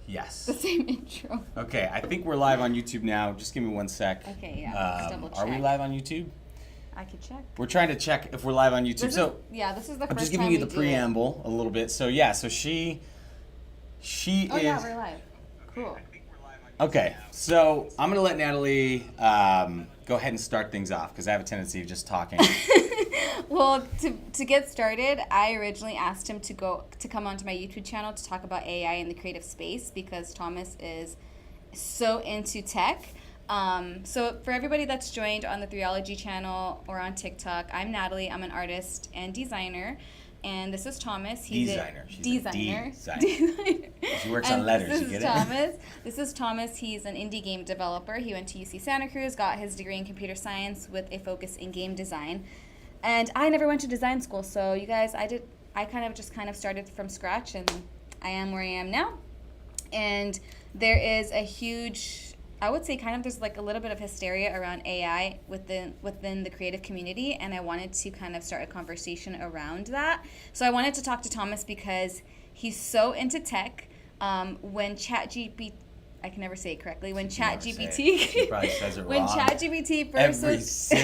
Yes. The same intro. Okay, I think we're live on YouTube now. Just give me 1 sec. Okay, yeah. Let's double check. Are we live on YouTube? I could check. We're trying to check if we're live on YouTube. This is the first I'm just giving you the preamble a little bit. So yeah, so she is. Oh yeah, we're live. Cool. Okay, so I'm gonna let Natalie go ahead and start things off because I have a tendency of just talking. Well, to get started, I originally asked him to come onto my YouTube channel to talk about AI in the creative space because Thomas is so into tech. So for everybody that's joined on the Threeologie channel or on TikTok, I'm Natalie. I'm an artist and designer. And this is Thomas. He's designer. Designer. She works on letters. This you is get Thomas. This is Thomas. He's an indie game developer. He went to UC Santa Cruz, got his degree in computer science with a focus in game design. And I never went to design school, so you guys, I kind of started from scratch, and I am where I am now. And there is a huge, I would say there's like a little bit of hysteria around AI within the creative community, and I wanted to kind of start a conversation around that. So I wanted to talk to Thomas because he's so into tech. When ChatGPT, I can never say it correctly. When ChatGPT, she probably says it when wrong. ChatGPT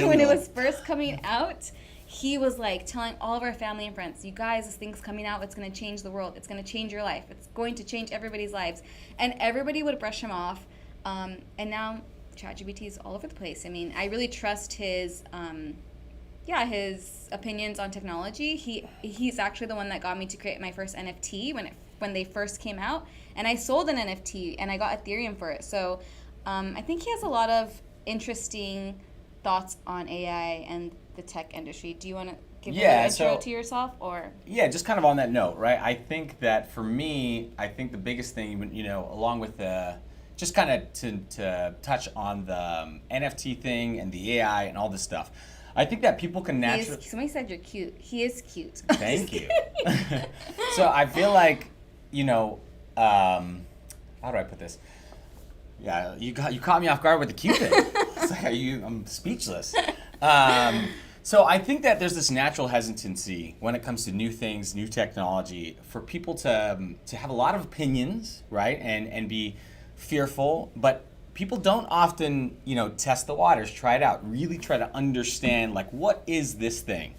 when it was first coming out, he was like telling all of our family and friends, "You guys, this thing's coming out. It's going to change the world. It's going to change your life. It's going to change everybody's lives." And everybody would brush him off. And now ChatGPT is all over the place. I mean, I really trust his opinions on technology. He's actually the one that got me to create my first NFT when they first came out, and I sold an NFT and I got Ethereum for it. So I think he has a lot of interesting thoughts on AI and the tech industry. Do you want to give an intro to yourself, or? Yeah, just kind of on that note, right? I think that for me, the biggest thing, along with the just kind of to touch on the NFT thing and the AI and all this stuff. I think that people can naturally... Somebody said you're cute. He is cute. Thank you. So I feel like, how do I put this? Yeah, you caught me off guard with the cute thing. It's like, I'm speechless. So I think that there's this natural hesitancy when it comes to new things, new technology, for people to have a lot of opinions, right, and be fearful, but people don't often, test the waters, try it out, really try to understand, like, what is this thing?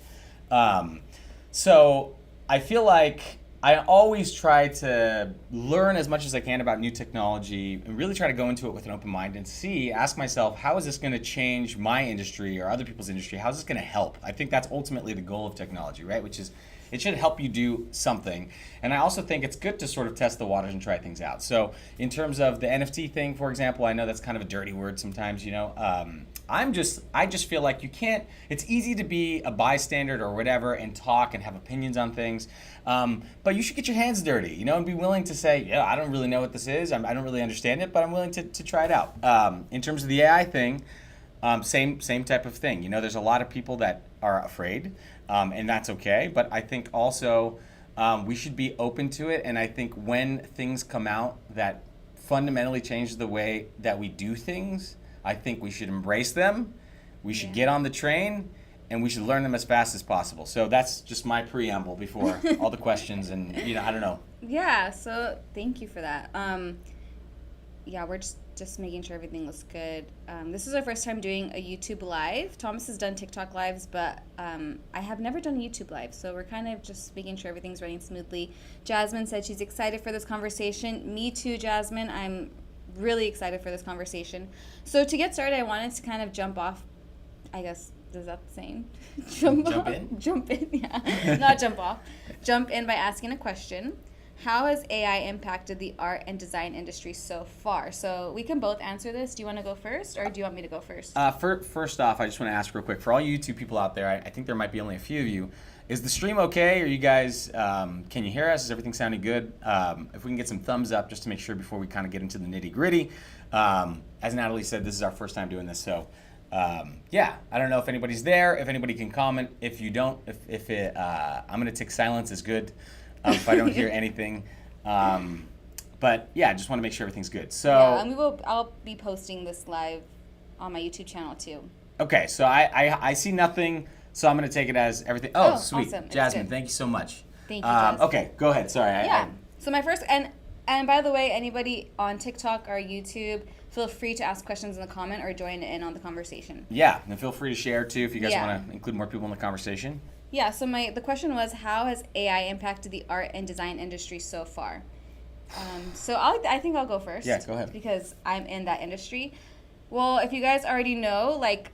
So I feel like I always try to learn as much as I can about new technology and really try to go into it with an open mind and ask myself, how is this going to change my industry or other people's industry? How is this going to help? I think that's ultimately the goal of technology, right? Which is it should help you do something. And I also think it's good to sort of test the waters and try things out. So in terms of the NFT thing, for example, I know that's kind of a dirty word sometimes, I just feel like you can't, it's easy to be a bystander or whatever and talk and have opinions on things. But you should get your hands dirty, and be willing to say, yeah, I don't really know what this is. I don't really understand it, but I'm willing to try it out. In terms of the AI thing, same type of thing. There's a lot of people that are afraid, and that's okay. But I think also we should be open to it. And I think when things come out that fundamentally change the way that we do things, I think we should embrace them. We should get on the train, and we should learn them as fast as possible. So that's just my preamble before all the questions, and I don't know. Yeah. So thank you for that. We're just making sure everything looks good. This is our first time doing a YouTube live. Thomas has done TikTok lives, but I have never done a YouTube live, so we're kind of just making sure everything's running smoothly. Jasmine said she's excited for this conversation. Me too, Jasmine. I'm really excited for this conversation. So to get started, I wanted to kind of jump off, I guess, is that the saying? Jump in, yeah. Not jump off. Jump in by asking a question. How has AI impacted the art and design industry so far? So we can both answer this. Do you want to go first, or do you want me to go first? First off, I just want to ask real quick, for all you YouTube people out there, I think there might be only a few of you, is the stream okay? Are you guys, can you hear us? Is everything sounding good? If we can get some thumbs up just to make sure before we kind of get into the nitty gritty. As Natalie said, this is our first time doing this, so I don't know if anybody's there, if anybody can comment. If you don't, I'm going to tick silence is good. If I don't hear anything. But yeah, just want to make sure everything's good. So yeah, and I'll be posting this live on my YouTube channel too. Okay, so I see nothing, so I'm going to take it as everything. Oh, sweet. Awesome. Jasmine, thank you so much. Thank you, Jasmine. Okay, go ahead. Sorry. So my first, and And by the way, anybody on TikTok or YouTube, feel free to ask questions in the comment or join in on the conversation. Yeah, and feel free to share too if you guys Yeah. want to include more people in the conversation. Yeah, so the question was, how has AI impacted the art and design industry so far? So I think I'll go first. Yeah, go ahead. Because I'm in that industry. Well, if you guys already know, like,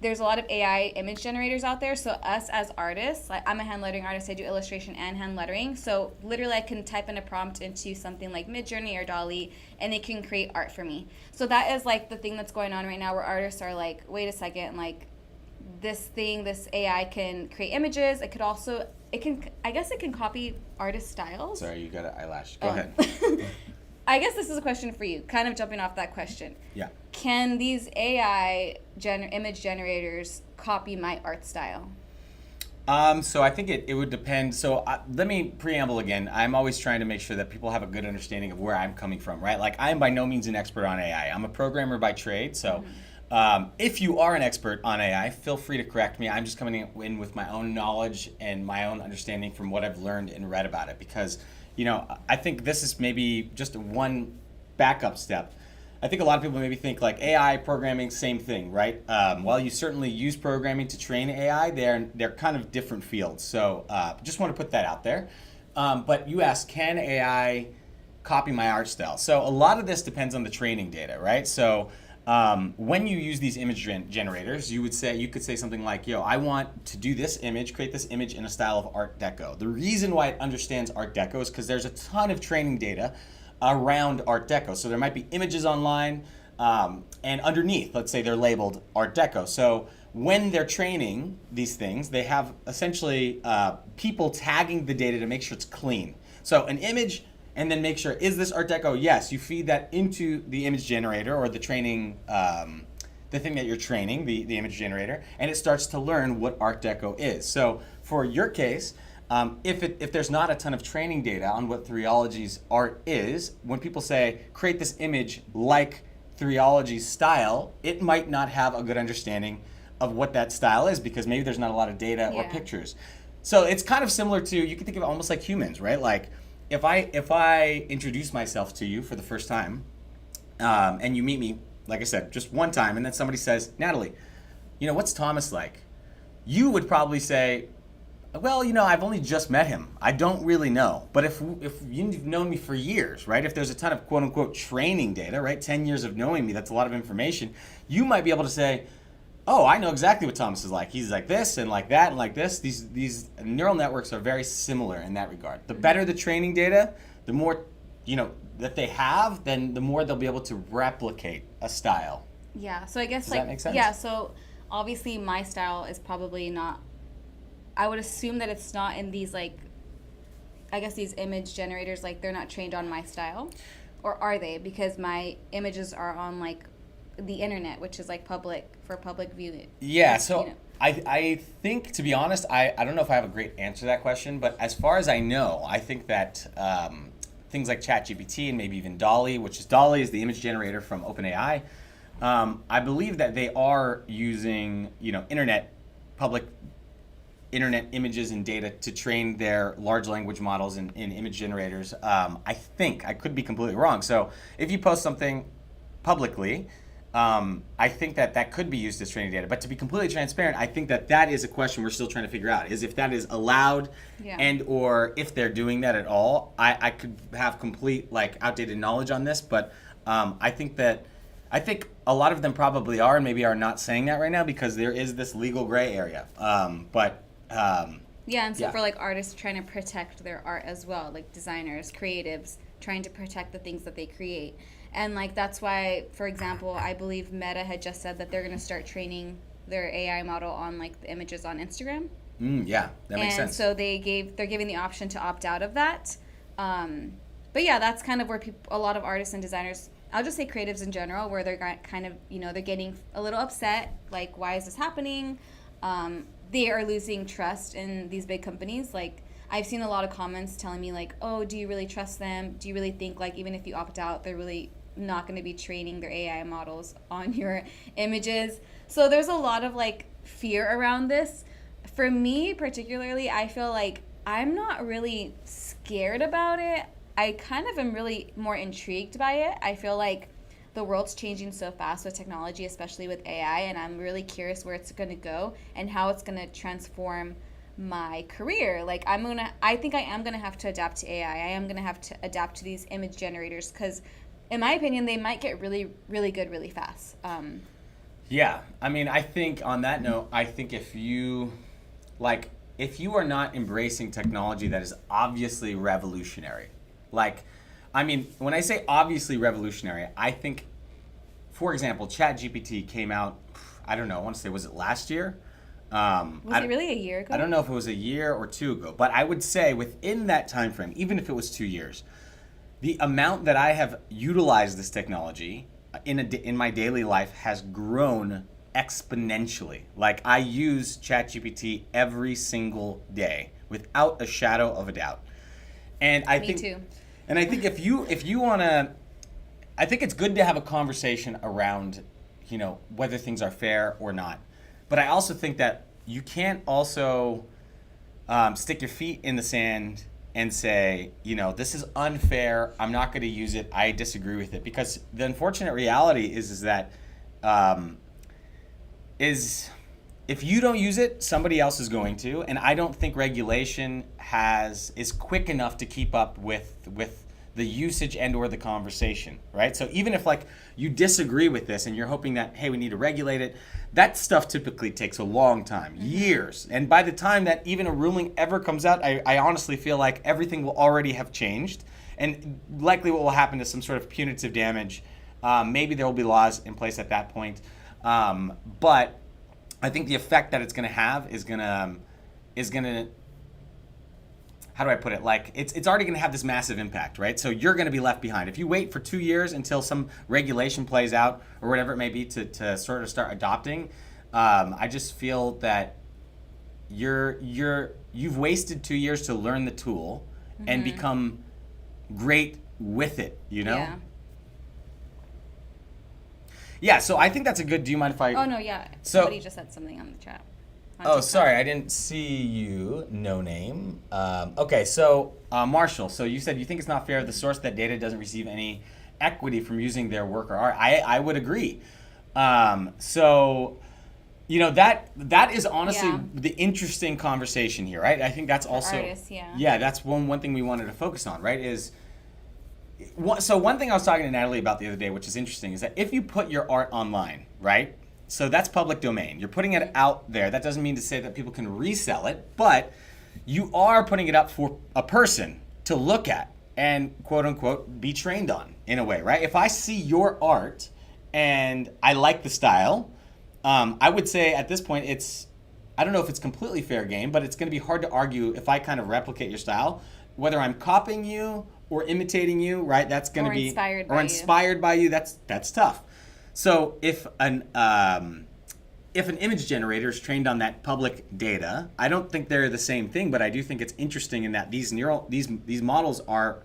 there's a lot of AI image generators out there. So us as artists, like I'm a hand lettering artist, I do illustration and hand lettering. So literally I can type in a prompt into something like Midjourney or Dolly and it can create art for me. So that is like the thing that's going on right now where artists are like, wait a second, like this AI can create images. It can copy artist styles. Sorry, you got an eyelash. Go ahead. I guess this is a question for you, kind of jumping off that question. Yeah. Can these AI image generators copy my art style? So I think it would depend. So let me preamble again. I'm always trying to make sure that people have a good understanding of where I'm coming from, right? Like I am by no means an expert on AI. I'm a programmer by trade. So if you are an expert on AI, feel free to correct me. I'm just coming in with my own knowledge and my own understanding from what I've learned and read about it because, you know, I think this is maybe just one backup step. I think a lot of people maybe think like AI, programming, same thing, right? While you certainly use programming to train AI, they're kind of different fields. So just want to put that out there. But you asked, can AI copy my art style? So a lot of this depends on the training data, right? So when you use these image generators, you could say something like, yo, I want to do this image, create this image in a style of Art Deco. The reason why it understands Art Deco is because there's a ton of training data around Art Deco. So there might be images online, and underneath, let's say they're labeled Art Deco. So when they're training these things, they have essentially people tagging the data to make sure it's clean. So an image, and then make sure, is this Art Deco? Yes, you feed that into the image generator or the training, the thing that you're training, the image generator, and it starts to learn what Art Deco is. So for your case, if there's not a ton of training data on what Threeologie's art is, when people say, create this image like Threeologie's style, it might not have a good understanding of what that style is because maybe there's not a lot of data or pictures. So it's kind of similar to, you can think of it almost like humans, right? Like if I introduce myself to you for the first time, and you meet me, like I said, just one time, and then somebody says, Natalie, you know, what's Thomas like? You would probably say, well, you know, I've only just met him. I don't really know. But if you've known me for years, right? If there's a ton of quote unquote training data, right? 10 years of knowing me, that's a lot of information. You might be able to say, oh, I know exactly what Thomas is like. He's like this and like that and like this. These neural networks are very similar in that regard. The better the training data, the more, you know, that they have, then the more they'll be able to replicate a style. Yeah. So I guess Does that make sense? Yeah. So obviously my style is probably not. I would assume that it's not in these like, I guess these image generators, like they're not trained on my style, or are they? Because my images are on like the internet, which is like public viewing. Yeah. So you know. I think, to be honest, I don't know if I have a great answer to that question, but as far as I know, I think that things like ChatGPT and maybe even Dolly, Dolly is the image generator from OpenAI. I believe that they are using, you know, public internet images and data to train their large language models and image generators. I think, I could be completely wrong. So if you post something publicly, I think that could be used as training data. But to be completely transparent, I think that is a question we're still trying to figure out, is if that is allowed and or if they're doing that at all. I could have complete like outdated knowledge on this, but I think a lot of them probably are and maybe are not saying that right now because there is this legal gray area. For like artists trying to protect their art as well, like designers, creatives trying to protect the things that they create. And like that's why, for example, I believe Meta had just said that they're going to start training their AI model on like the images on Instagram. Yeah, that makes sense. And so they're giving the option to opt out of that. But yeah, that's kind of where a lot of artists and designers, I'll just say creatives in general, where they're kind of, you know, they're getting a little upset, like, why is this happening? They are losing trust in these big companies. Like, I've seen a lot of comments telling me, like, oh, do you really trust them? Do you really think, like, even if you opt out, they're really not going to be training their AI models on your images? So there's a lot of, like, fear around this. For me, particularly, I feel like I'm not really scared about it. I kind of am really more intrigued by it. I feel like the world's changing so fast with technology, especially with AI, and I'm really curious where it's going to go and how it's going to transform my career. Like I think I am going to have to adapt to AI. I am going to have to adapt to these image generators because in my opinion, they might get really, really good really fast. Yeah, I mean, I think on that note, I think if you are not embracing technology that is obviously revolutionary, like, I mean, when I say obviously revolutionary, I think, for example, ChatGPT came out, I don't know, I want to say, was it last year? Was it really a year ago? I don't know if it was a year or two ago, but I would say within that time frame, even if it was 2 years, the amount that I have utilized this technology in my daily life has grown exponentially. Like, I use ChatGPT every single day without a shadow of a doubt. And I think too. And I think if you want to, I think it's good to have a conversation around, whether things are fair or not. But I also think that you can't also stick your feet in the sand and say, this is unfair. I'm not going to use it. I disagree with it. Because the unfortunate reality is that if you don't use it, somebody else is going to. And I don't think regulation is quick enough to keep up with the usage and or the conversation, right? So even if you disagree with this and you're hoping that, hey, we need to regulate it, that stuff typically takes a long time, years. And by the time that even a ruling ever comes out, I honestly feel like everything will already have changed. And likely what will happen is some sort of punitive damage. Maybe there will be laws in place at that point. But I think the effect that it's going to have is going to, how do I put it? It's already going to have this massive impact, right? So you're going to be left behind. If you wait for 2 years until some regulation plays out or whatever it may be to sort of start adopting, I just feel that you've wasted 2 years to learn the tool and become great with it, Yeah. Yeah, so I think that's a good. Do you mind if I? Oh no, yeah. So, somebody just said something on the chat. Sorry, I didn't see you. No name. Okay, so Marshall. So you said you think it's not fair if the source of that data doesn't receive any equity from using their work or art. I would agree. So that is honestly the interesting conversation here, right? I think that's also artists, that's one thing we wanted to focus on, right? So one thing I was talking to Natalie about the other day, which is interesting, is that if you put your art online, right? So that's public domain. You're putting it out there. That doesn't mean to say that people can resell it, but you are putting it up for a person to look at and quote unquote be trained on in a way, right? If I see your art and I like the style, I would say at this point I don't know if it's completely fair game, but it's going to be hard to argue if I kind of replicate your style, whether I'm copying you or imitating you, right? That's going to be inspired by you. That's tough. So if an image generator is trained on that public data, I don't think they're the same thing, but I do think it's interesting in that these models are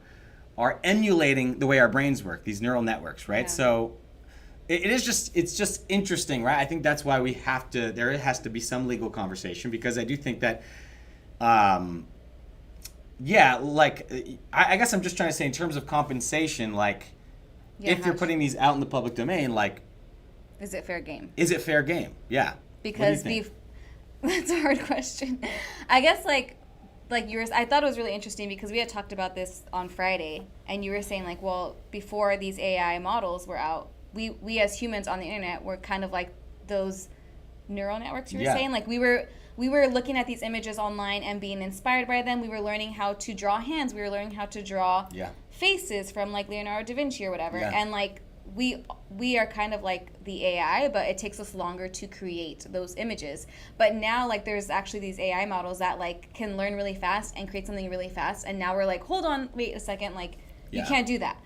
emulating the way our brains work, these neural networks, right? Yeah. So it's just interesting, right? I think that's why there has to be some legal conversation, because I do think that I guess I'm just trying to say in terms of compensation, if you're putting these out in the public domain, is it fair game? Is it fair game? Yeah. Because that's a hard question. I guess I thought it was really interesting because we had talked about this on Friday, and you were saying before these AI models were out, we as humans on the internet were kind of like those neural networks you were saying. We were looking at these images online and being inspired by them. We were learning how to draw hands. We were learning how to draw faces from Leonardo da Vinci or whatever. Yeah. And we are kind of like the AI, but it takes us longer to create those images. But now there's actually these AI models that can learn really fast and create something really fast. And now we're hold on, wait a second, you can't do that.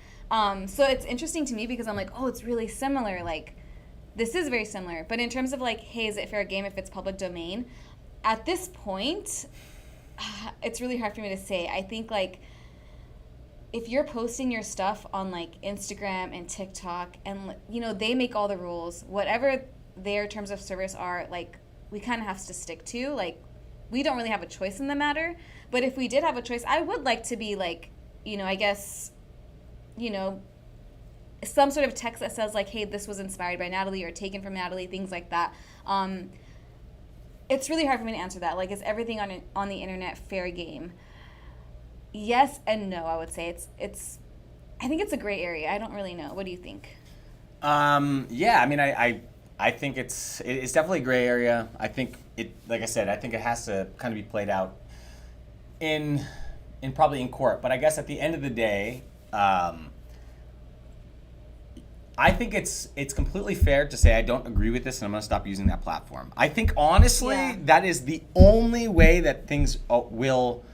So it's interesting to me because I'm it's really similar. This is very similar. But in terms of hey, is it fair game if it's public domain? At this point, it's really hard for me to say. I think if you're posting your stuff on Instagram and TikTok and they make all the rules, whatever their terms of service are, we kind of have to stick to. We don't really have a choice in the matter. But if we did have a choice, I would like to be I guess, you know, some sort of text that says like, hey, this was inspired by Natalie or taken from Natalie, things like that. It's really hard for me to answer that. Like, is everything on the internet fair game? Yes and no, I would say. I think it's a gray area. I don't really know. What do you think? Yeah, I mean, I think it's definitely a gray area. I think like I said, I think it has to kind of be played out in probably in court. But I guess at the end of the day, I think it's completely fair to say I don't agree with this and I'm going to stop using that platform. I think honestly that is the only way that things will,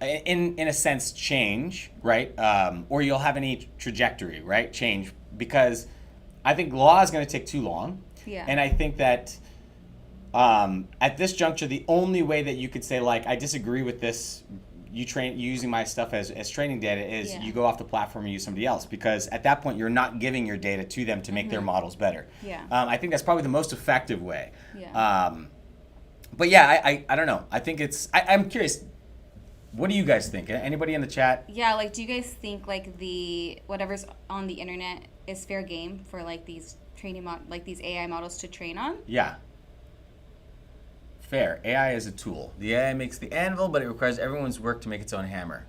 in a sense, change, right? Or you'll have any trajectory, right? Change, because I think law is going to take too long. Yeah. And I think that at this juncture, the only way that you could say like I disagree with this, you using my stuff as training data is you go off the platform and use somebody else, because at that point you're not giving your data to them to make their models better. Yeah. I think that's probably the most effective way. Yeah. But yeah, I don't know. I think I'm curious. What do you guys think? Anybody in the chat? Yeah, like, do you guys think like whatever's on the internet is fair game for like these these AI models to train on? Yeah. Fair. AI is a tool. The AI makes the anvil, but it requires everyone's work to make its own hammer.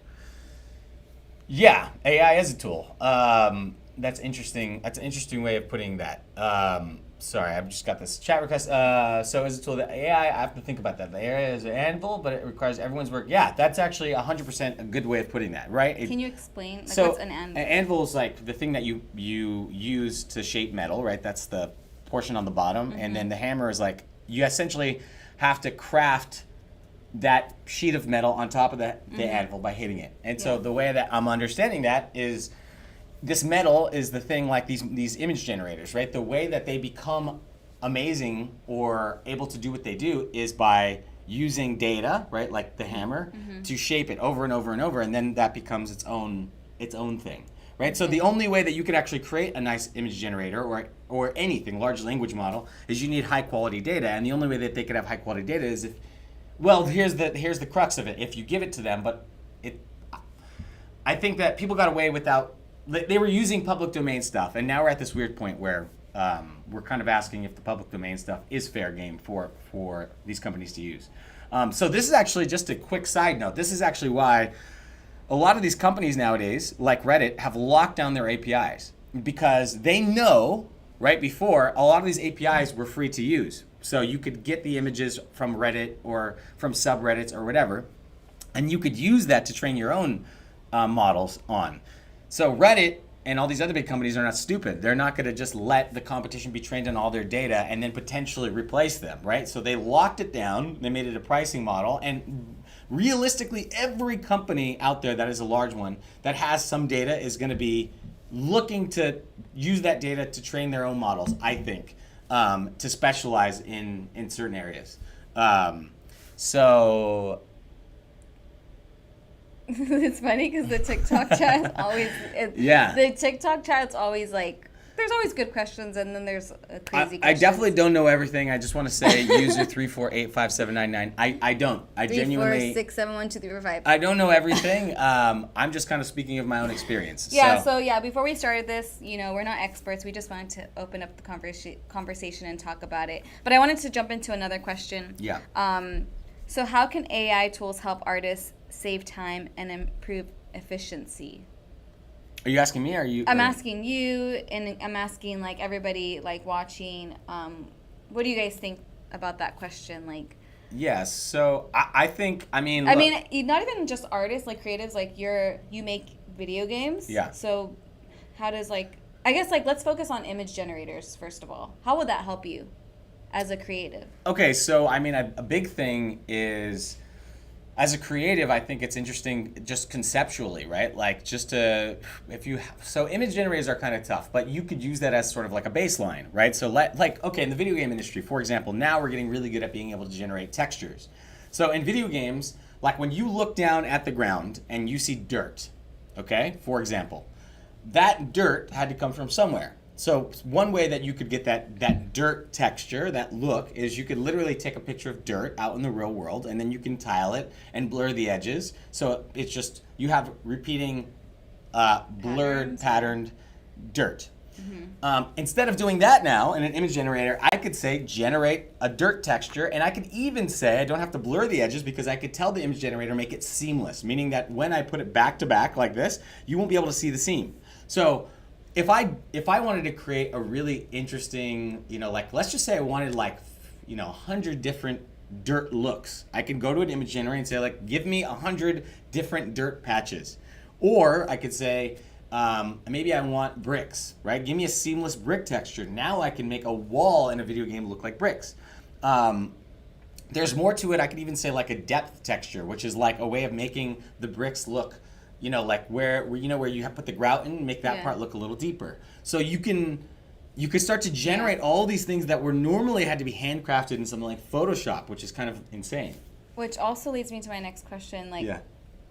Yeah, AI is a tool. That's interesting. That's an interesting way of putting that. Sorry, I've just got this chat request. So is a tool that AI, I have to think about that. The AI is an anvil, but it requires everyone's work. Yeah, that's actually 100% a good way of putting that, right? Can you explain? Like, so what's an anvil? An anvil is like the thing that you use to shape metal, right? That's the portion on the bottom. And then the hammer is like, you essentially have to craft that sheet of metal on top of the anvil by hitting it. And so the way that I'm understanding that is this metal is the thing like these image generators, right? The way that they become amazing or able to do what they do is by using data, right? Like the hammer, to shape it over and over and over, and then that becomes its own thing. Right? So the only way that you could actually create a nice image generator or anything, large language model, is you need high quality data. And the only way that they could have high quality data is here's the crux of it. If you give it to them, I think that people got away without, they were using public domain stuff, and now we're at this weird point where we're kind of asking if the public domain stuff is fair game for these companies to use. So this is actually just a quick side note. This is actually why a lot of these companies nowadays, like Reddit, have locked down their APIs, because they know, right before, a lot of these APIs were free to use. So you could get the images from Reddit or from subreddits or whatever, and you could use that to train your own models on. So Reddit and all these other big companies are not stupid. They're not going to just let the competition be trained on all their data and then potentially replace them, right? So they locked it down. They made it a pricing model, and realistically, every company out there that is a large one that has some data is going to be looking to use that data to train their own models, I think, to specialize in certain areas. So it's funny because the TikTok chat is always the TikTok chat's always like, there's always good questions, and then there's a crazy I definitely don't know everything. I just want to say user 3485799. I don't. I genuinely 346712345. I don't know everything. I'm just kind of speaking of my own experience. Yeah, so before we started this, we're not experts. We just wanted to open up the conversation and talk about it. But I wanted to jump into another question. Yeah. So how can AI tools help artists save time and improve efficiency? Are you asking me? Or are you? I'm asking you, and I'm asking like everybody like watching. What do you guys think about that question? Like, yes. So I think I mean not even just artists, like creatives, like you make video games. Yeah. So how does let's focus on image generators first of all. How would that help you as a creative? Okay, so I mean a big thing is, as a creative, I think it's interesting just conceptually, right? Like so image generators are kind of tough, but you could use that as sort of like a baseline, right? So in the video game industry, for example, now we're getting really good at being able to generate textures. So in video games, like when you look down at the ground and you see dirt, okay, for example, that dirt had to come from somewhere. So one way that you could get that dirt texture, that look, is you could literally take a picture of dirt out in the real world, and then you can tile it and blur the edges. So it's just, you have repeating blurred, patterned dirt. Instead of doing that now in an image generator, I could say generate a dirt texture, and I could even say I don't have to blur the edges because I could tell the image generator make it seamless, meaning that when I put it back to back like this, you won't be able to see the seam. So if I wanted to create a really interesting, like let's just say I wanted 100 different dirt looks, I could go to an image generator and say like, give me 100 different dirt patches. Or I could say, maybe I want bricks, right? Give me a seamless brick texture. Now I can make a wall in a video game look like bricks. There's more to it. I could even say like a depth texture, which is like a way of making the bricks look, like where you have put the grout in, make that part look a little deeper. So you could start to generate all these things that were normally had to be handcrafted in something like Photoshop, which is kind of insane. Which also leads me to my next question.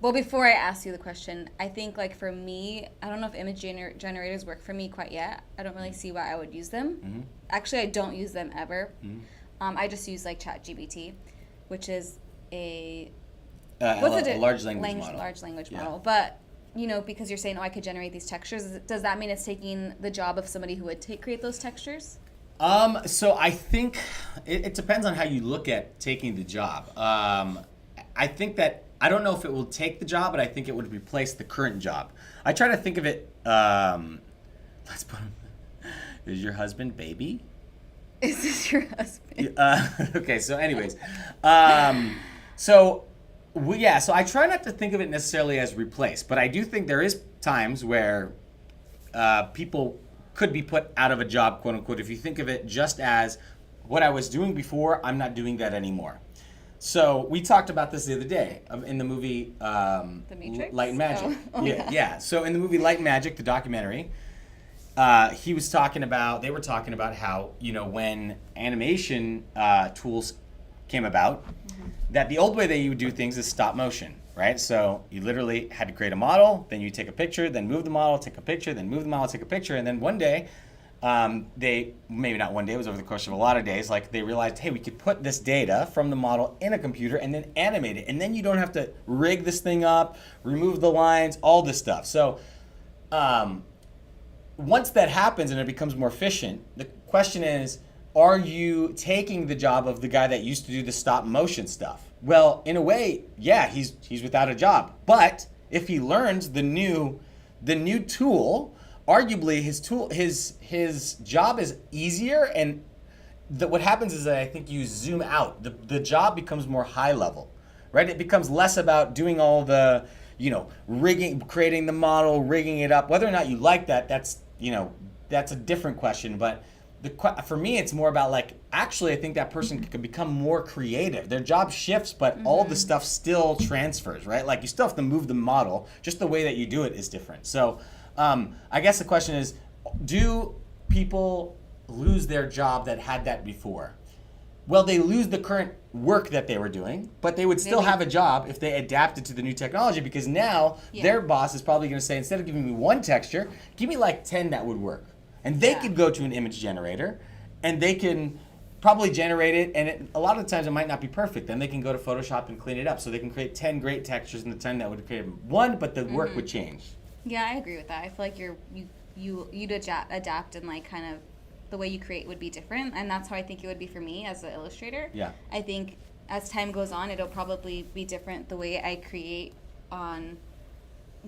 Well, before I ask you the question, I think like for me, I don't know if image generators work for me quite yet. I don't really see why I would use them. Mm-hmm. Actually, I don't use them ever. Mm-hmm. I just use like ChatGPT, which is a large language model. Large language model. But because you're saying, I could generate these textures, does that mean it's taking the job of somebody who would create those textures? So I think it depends on how you look at taking the job. I think that I don't know if it will take the job, but I think it would replace the current job. I try to think of it. Let's put. Is your husband baby? Is this your husband? Okay. So, anyways, so I try not to think of it necessarily as replace, but I do think there is times where people could be put out of a job, quote unquote, if you think of it just as what I was doing before, I'm not doing that anymore. So we talked about this the other day in the movie The Matrix? Light and Magic. Oh, yeah. So in the movie Light and Magic, the documentary, they were talking about how, when animation tools came about, that the old way that you would do things is stop motion, right? So you literally had to create a model, then you take a picture, then move the model, take a picture, then move the model, take a picture, and then one day, maybe not one day, it was over the course of a lot of days, like they realized, hey, we could put this data from the model in a computer and then animate it. And then you don't have to rig this thing up, remove the lines, all this stuff. So once that happens and it becomes more efficient, the question is, are you taking the job of the guy that used to do the stop motion stuff? Well, in a way, yeah, he's without a job. But if he learns the new tool, arguably his job is easier, and what happens is that I think you zoom out. The job becomes more high level, right? It becomes less about doing all the, rigging, creating the model, rigging it up. Whether or not you like that, that's a different question. But for me, it's more about actually I think that person can become more creative. Their job shifts, but all the stuff still transfers, right? Like you still have to move the model, just the way that you do it is different. So I guess the question is, do people lose their job that had that before? Well, they lose the current work that they were doing, but they would still have a job if they adapted to the new technology, because now their boss is probably going to say, instead of giving me one texture, give me 10 that would work. And they could go to an image generator and they can probably generate it, and a lot of the times it might not be perfect. Then they can go to Photoshop and clean it up, so they can create 10 great textures in the 10 that would create one, but the work would change. Yeah, I agree with that. I feel like you'd adapt and kind of the way you create would be different, and that's how I think it would be for me as an illustrator. Yeah. I think as time goes on, it'll probably be different the way I create on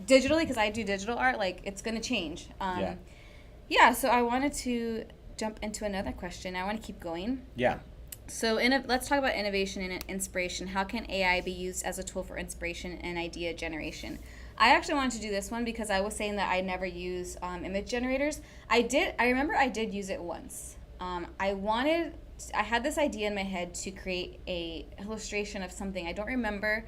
digitally, because I do digital art. It's going to change. So I wanted to jump into another question. I want to keep going. Yeah. So let's talk about innovation and inspiration. How can AI be used as a tool for inspiration and idea generation? I actually wanted to do this one because I was saying that I never use image generators. I remember I did use it once. I had this idea in my head to create a illustration of something. I don't remember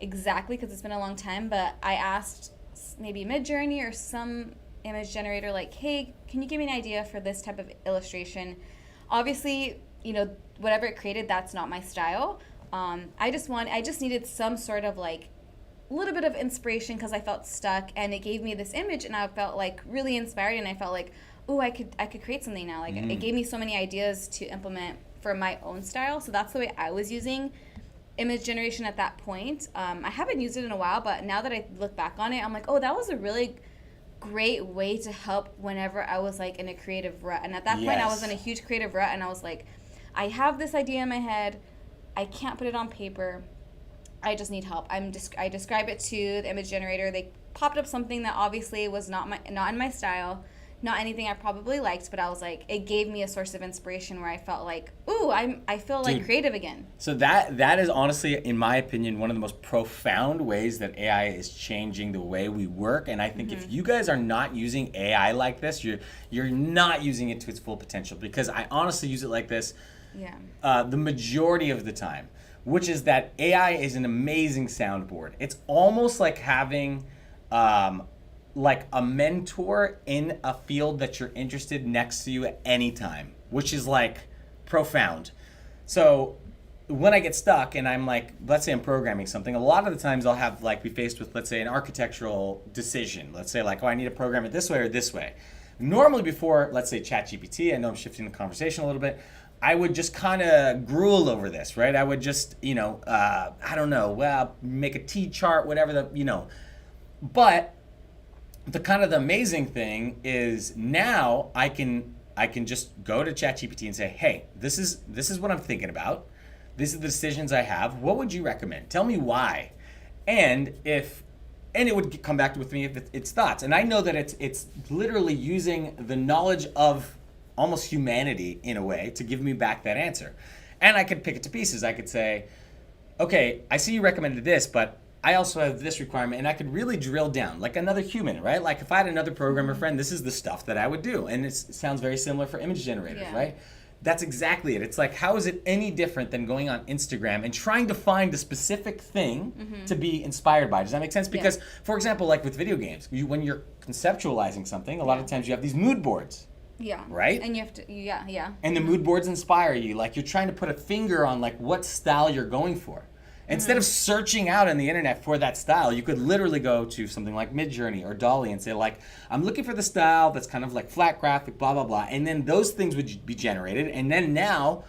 exactly because it's been a long time, but I asked maybe Midjourney or some image generator, hey, can you give me an idea for this type of illustration? Obviously, whatever it created, that's not my style. I just needed some sort of little bit of inspiration because I felt stuck, and it gave me this image, and I felt like really inspired, and I felt like, oh, I could create something now. Like it gave me so many ideas to implement for my own style. So that's the way I was using image generation at that point. I haven't used it in a while, but now that I look back on it, I'm like, oh, that was a really great way to help whenever I was like in a creative rut. And at that point, I was in a huge creative rut, and I was like, I have this idea in my head, I can't put it on paper, I just need help. I describe it to the image generator. They popped up something that obviously was not in my style, not anything I probably liked, but I was like, it gave me a source of inspiration where I felt like, ooh, I feel like creative again. So that is honestly, in my opinion, one of the most profound ways that AI is changing the way we work. And I think if you guys are not using AI like this, you're not using it to its full potential, because I honestly use it like this the majority of the time, which is that AI is an amazing soundboard. It's almost like having like a mentor in a field that you're interested next to you at any time, which is like profound. So when I get stuck and I'm like, let's say I'm programming something, a lot of the times I'll have like be faced with, let's say, an architectural decision. Let's say like, oh, I need to program it this way or this way. Normally before, let's say ChatGPT, I know I'm shifting the conversation a little bit, I would just kind of gruel over this, right? I would just, I don't know, well, make a T-chart, whatever but the kind of the amazing thing is now I can just go to ChatGPT and say, hey, this is what I'm thinking about. These are the decisions I have. What would you recommend? Tell me why. And it would come back with me if its thoughts. And I know that it's literally using the knowledge of almost humanity in a way to give me back that answer. And I could pick it to pieces. I could say, okay, I see you recommended this, but I also have this requirement, and I could really drill down like another human, right? Like if I had another programmer friend, this is the stuff that I would do. And it sounds very similar for image generators, right? That's exactly it. It's like, how is it any different than going on Instagram and trying to find a specific thing to be inspired by? Does that make sense? Because, for example, like with video games, when you're conceptualizing something, a lot of times you have these mood boards. Yeah. Right? And you have to, And the mood boards inspire you. Like you're trying to put a finger on like what style you're going for. Instead of searching out on the internet for that style, you could literally go to something like Midjourney or Dolly and say like, I'm looking for the style that's kind of like flat graphic, blah, blah, blah. And then those things would be generated. And then now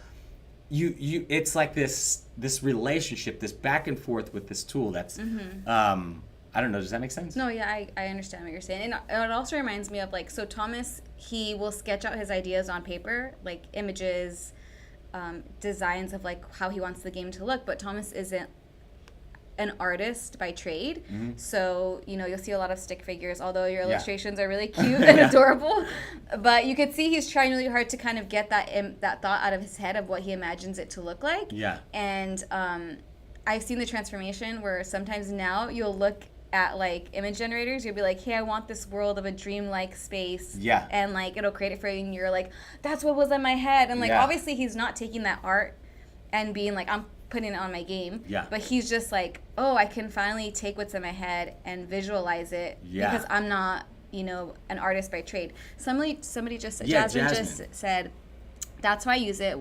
it's like this relationship, this back and forth with this tool that's, I don't know, does that make sense? No, yeah, I understand what you're saying. And it also reminds me of like, so Thomas, he will sketch out his ideas on paper, like images, designs of like how he wants the game to look, but Thomas isn't an artist by trade. So you'll see a lot of stick figures, although your illustrations are really cute and adorable, but you could see he's trying really hard to kind of get that thought out of his head of what he imagines it to look like. And I've seen the transformation where sometimes now you'll look at like image generators, you'll be like, hey, I want this world of a dreamlike space, and like it'll create it for you, and you're like, that's what was in my head. And like obviously he's not taking that art and being like, I'm putting it on my game, but he's just like, oh, I can finally take what's in my head and visualize it, because I'm not an artist by trade. Somebody just Jasmine just said, that's why I use it.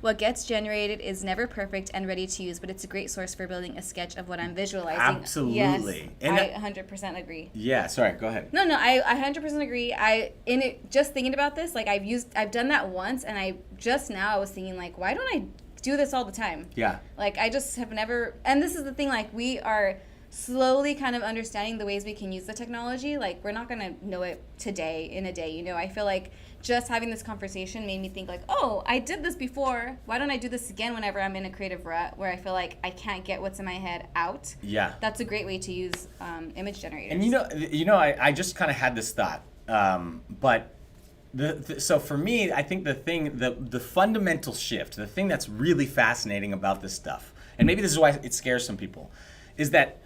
What gets generated is never perfect and ready to use, but it's a great source for building a sketch of what I'm visualizing. Absolutely. Yes, I 100% agree. Yeah, sorry, go ahead. No, I 100% agree. Just thinking about this, like I've done that once, and I was thinking like, why don't I do this all the time? Yeah. Like I just have never, and this is the thing, like we are slowly kind of understanding the ways we can use the technology. Like we're not going to know it in a day. I feel like just having this conversation made me think like, oh, I did this before. Why don't I do this again whenever I'm in a creative rut where I feel like I can't get what's in my head out? Yeah. That's a great way to use image generators. And I just kind of had this thought, but so for me, I think the fundamental shift, the thing that's really fascinating about this stuff, and maybe this is why it scares some people, is that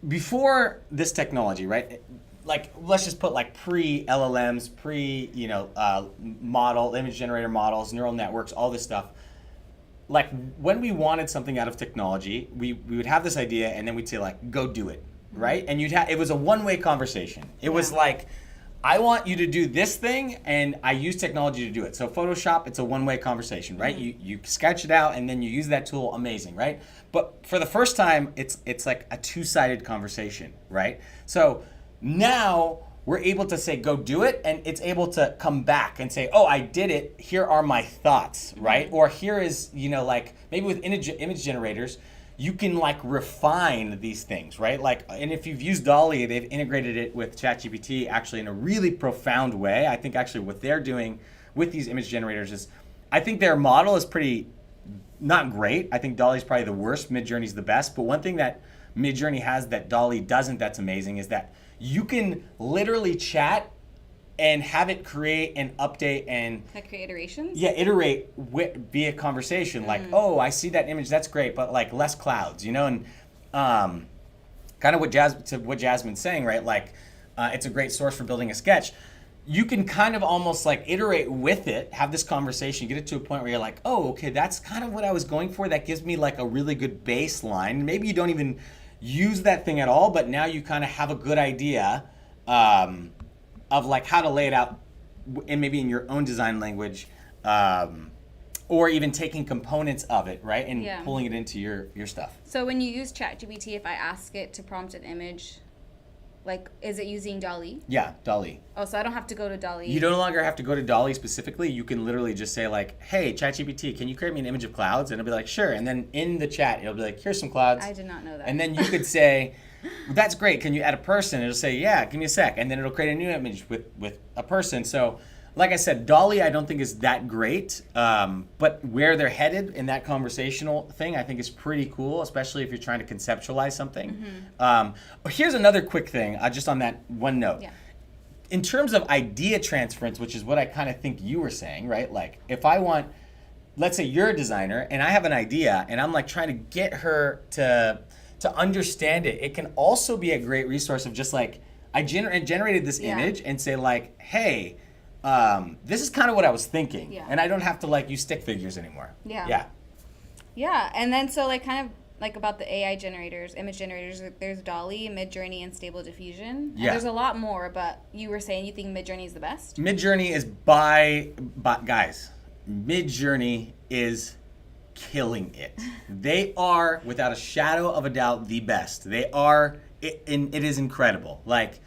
before this technology, right? Like let's just put like pre-LLMs, model image generator models, neural networks, all this stuff. Like when we wanted something out of technology, we would have this idea, and then we'd say like, go do it, right? And it was a one-way conversation. It was like, I want you to do this thing, and I use technology to do it. So Photoshop, it's a one-way conversation, right? You sketch it out, and then you use that tool, amazing, right? But for the first time, it's like a two-sided conversation, right? So now we're able to say, go do it, and it's able to come back and say, oh, I did it, here are my thoughts, right? Or here is, like maybe with image generators, you can like refine these things, right? Like, and if you've used Dolly, they've integrated it with ChatGPT actually in a really profound way. I think actually what they're doing with these image generators is, I think their model is pretty not great. I think Dolly's probably the worst, Midjourney's the best. But one thing that Midjourney has that Dolly doesn't that's amazing is that you can literally chat and have it create and update and Like create iterations? yeah, iterate via conversation. Like, oh, I see that image, that's great, but like less clouds, and kind of what Jasmine's saying, right? Like, it's a great source for building a sketch. You can kind of almost like iterate with it, have this conversation, get it to a point where you're like, oh, okay, that's kind of what I was going for. That gives me like a really good baseline. Maybe you don't even use that thing at all, but now you kind of have a good idea of like how to lay it out, and maybe in your own design language, or even taking components of it, right, and pulling it into your stuff. So when you use ChatGPT, if I ask it to prompt an image, like, is it using Dolly? Yeah, Dolly. Oh, so I don't have to go to Dolly. You no longer have to go to Dolly specifically. You can literally just say like, hey, ChatGPT, can you create me an image of clouds? And it'll be like, sure. And then in the chat, it'll be like, here's some clouds. I did not know that. And then you could say, that's great. Can you add a person? It'll say, yeah, give me a sec. And then it'll create a new image with a person. So like I said, Dolly I don't think is that great, but where they're headed in that conversational thing I think is pretty cool, especially if you're trying to conceptualize something. Here's another quick thing, just on that one note. Yeah. In terms of idea transference, which is what I kind of think you were saying, right? Like if I want, let's say you're a designer and I have an idea and I'm like trying to get her to understand it, it can also be a great resource of just like, I generated this image and say like, hey, this is kind of what I was thinking, and I don't have to like use stick figures anymore. Yeah. And then so like kind of like about the AI generators, image generators, there's Dolly, Midjourney, and Stable Diffusion. And there's a lot more, but you were saying you think Midjourney is the best? Midjourney is by guys. Midjourney is killing it. They are without a shadow of a doubt the best. They are, and it is incredible. Like,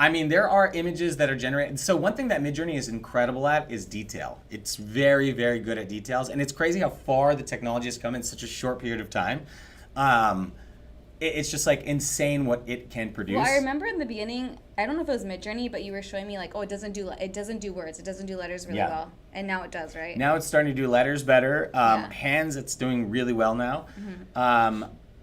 I mean, there are images that are generated. So one thing that Midjourney is incredible at is detail. It's very, very good at details. And it's crazy how far the technology has come in such a short period of time. It's just like insane what it can produce. Well, I remember in the beginning, I don't know if it was Midjourney, but you were showing me like, oh, it doesn't do words, it doesn't do letters really well. And now it does, right? Now it's starting to do letters better. Hands, it's doing really well now.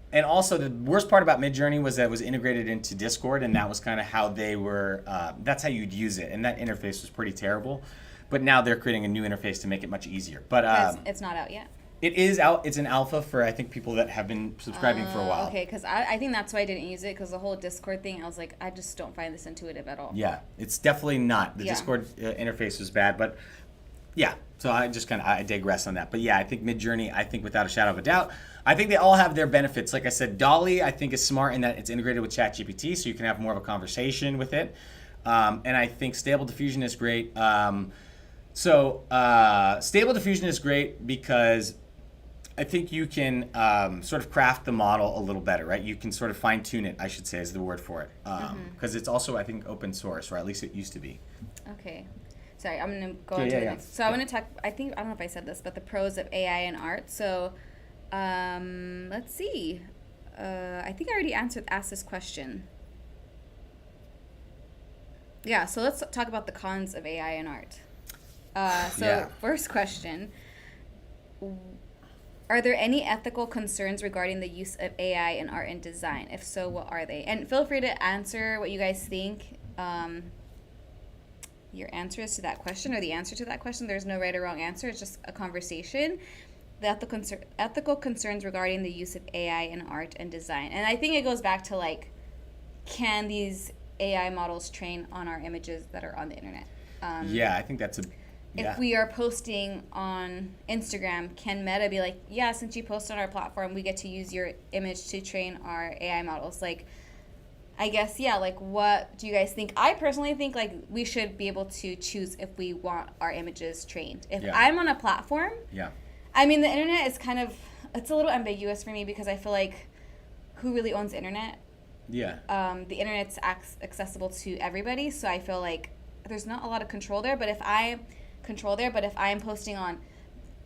And also, the worst part about Midjourney was that it was integrated into Discord, and that was kind of how they were, that's how you'd use it. And that interface was pretty terrible. But now they're creating a new interface to make it much easier. But it's not out yet. It is out. It's an alpha for, I think, people that have been subscribing for a while. Okay, because I think that's why I didn't use it, because the whole Discord thing, I was like, I just don't find this intuitive at all. Yeah, it's definitely not. The Discord interface was bad, but yeah. So I just I digress on that. But yeah, I think Midjourney, I think without a shadow of a doubt, I think they all have their benefits. Like I said, Dolly, I think is smart in that it's integrated with ChatGPT, so you can have more of a conversation with it. And I think Stable Diffusion is great. Stable Diffusion is great because I think you can sort of craft the model a little better, right? You can sort of fine tune it, I should say, is the word for it. Because it's also, I think, open source, or at least it used to be. Okay. Sorry, I'm going to go into the next. So I want to talk, I don't know if I said this, but the pros of AI and art. So let's see. I think I already asked this question. Yeah, so let's talk about the cons of AI and art. First question. Are there any ethical concerns regarding the use of AI in art and design? If so, what are they? And feel free to answer what you guys think. Your answer is to that question, or the answer to that question. There's no right or wrong answer. It's just a conversation. The ethical concerns regarding the use of AI in art and design. And I think it goes back to like, can these AI models train on our images that are on the internet? I think that's if we are posting on Instagram, can Meta be like, yeah, since you post on our platform, we get to use your image to train our AI models? Like, I guess, yeah, like what do you guys think? I personally think like we should be able to choose if we want our images trained. If Yeah. I'm on a platform, Yeah. I mean, the internet is kind of, it's a little ambiguous for me because I feel like who really owns the internet? Yeah. The internet's accessible to everybody, so I feel like there's not a lot of control there. But if I am posting on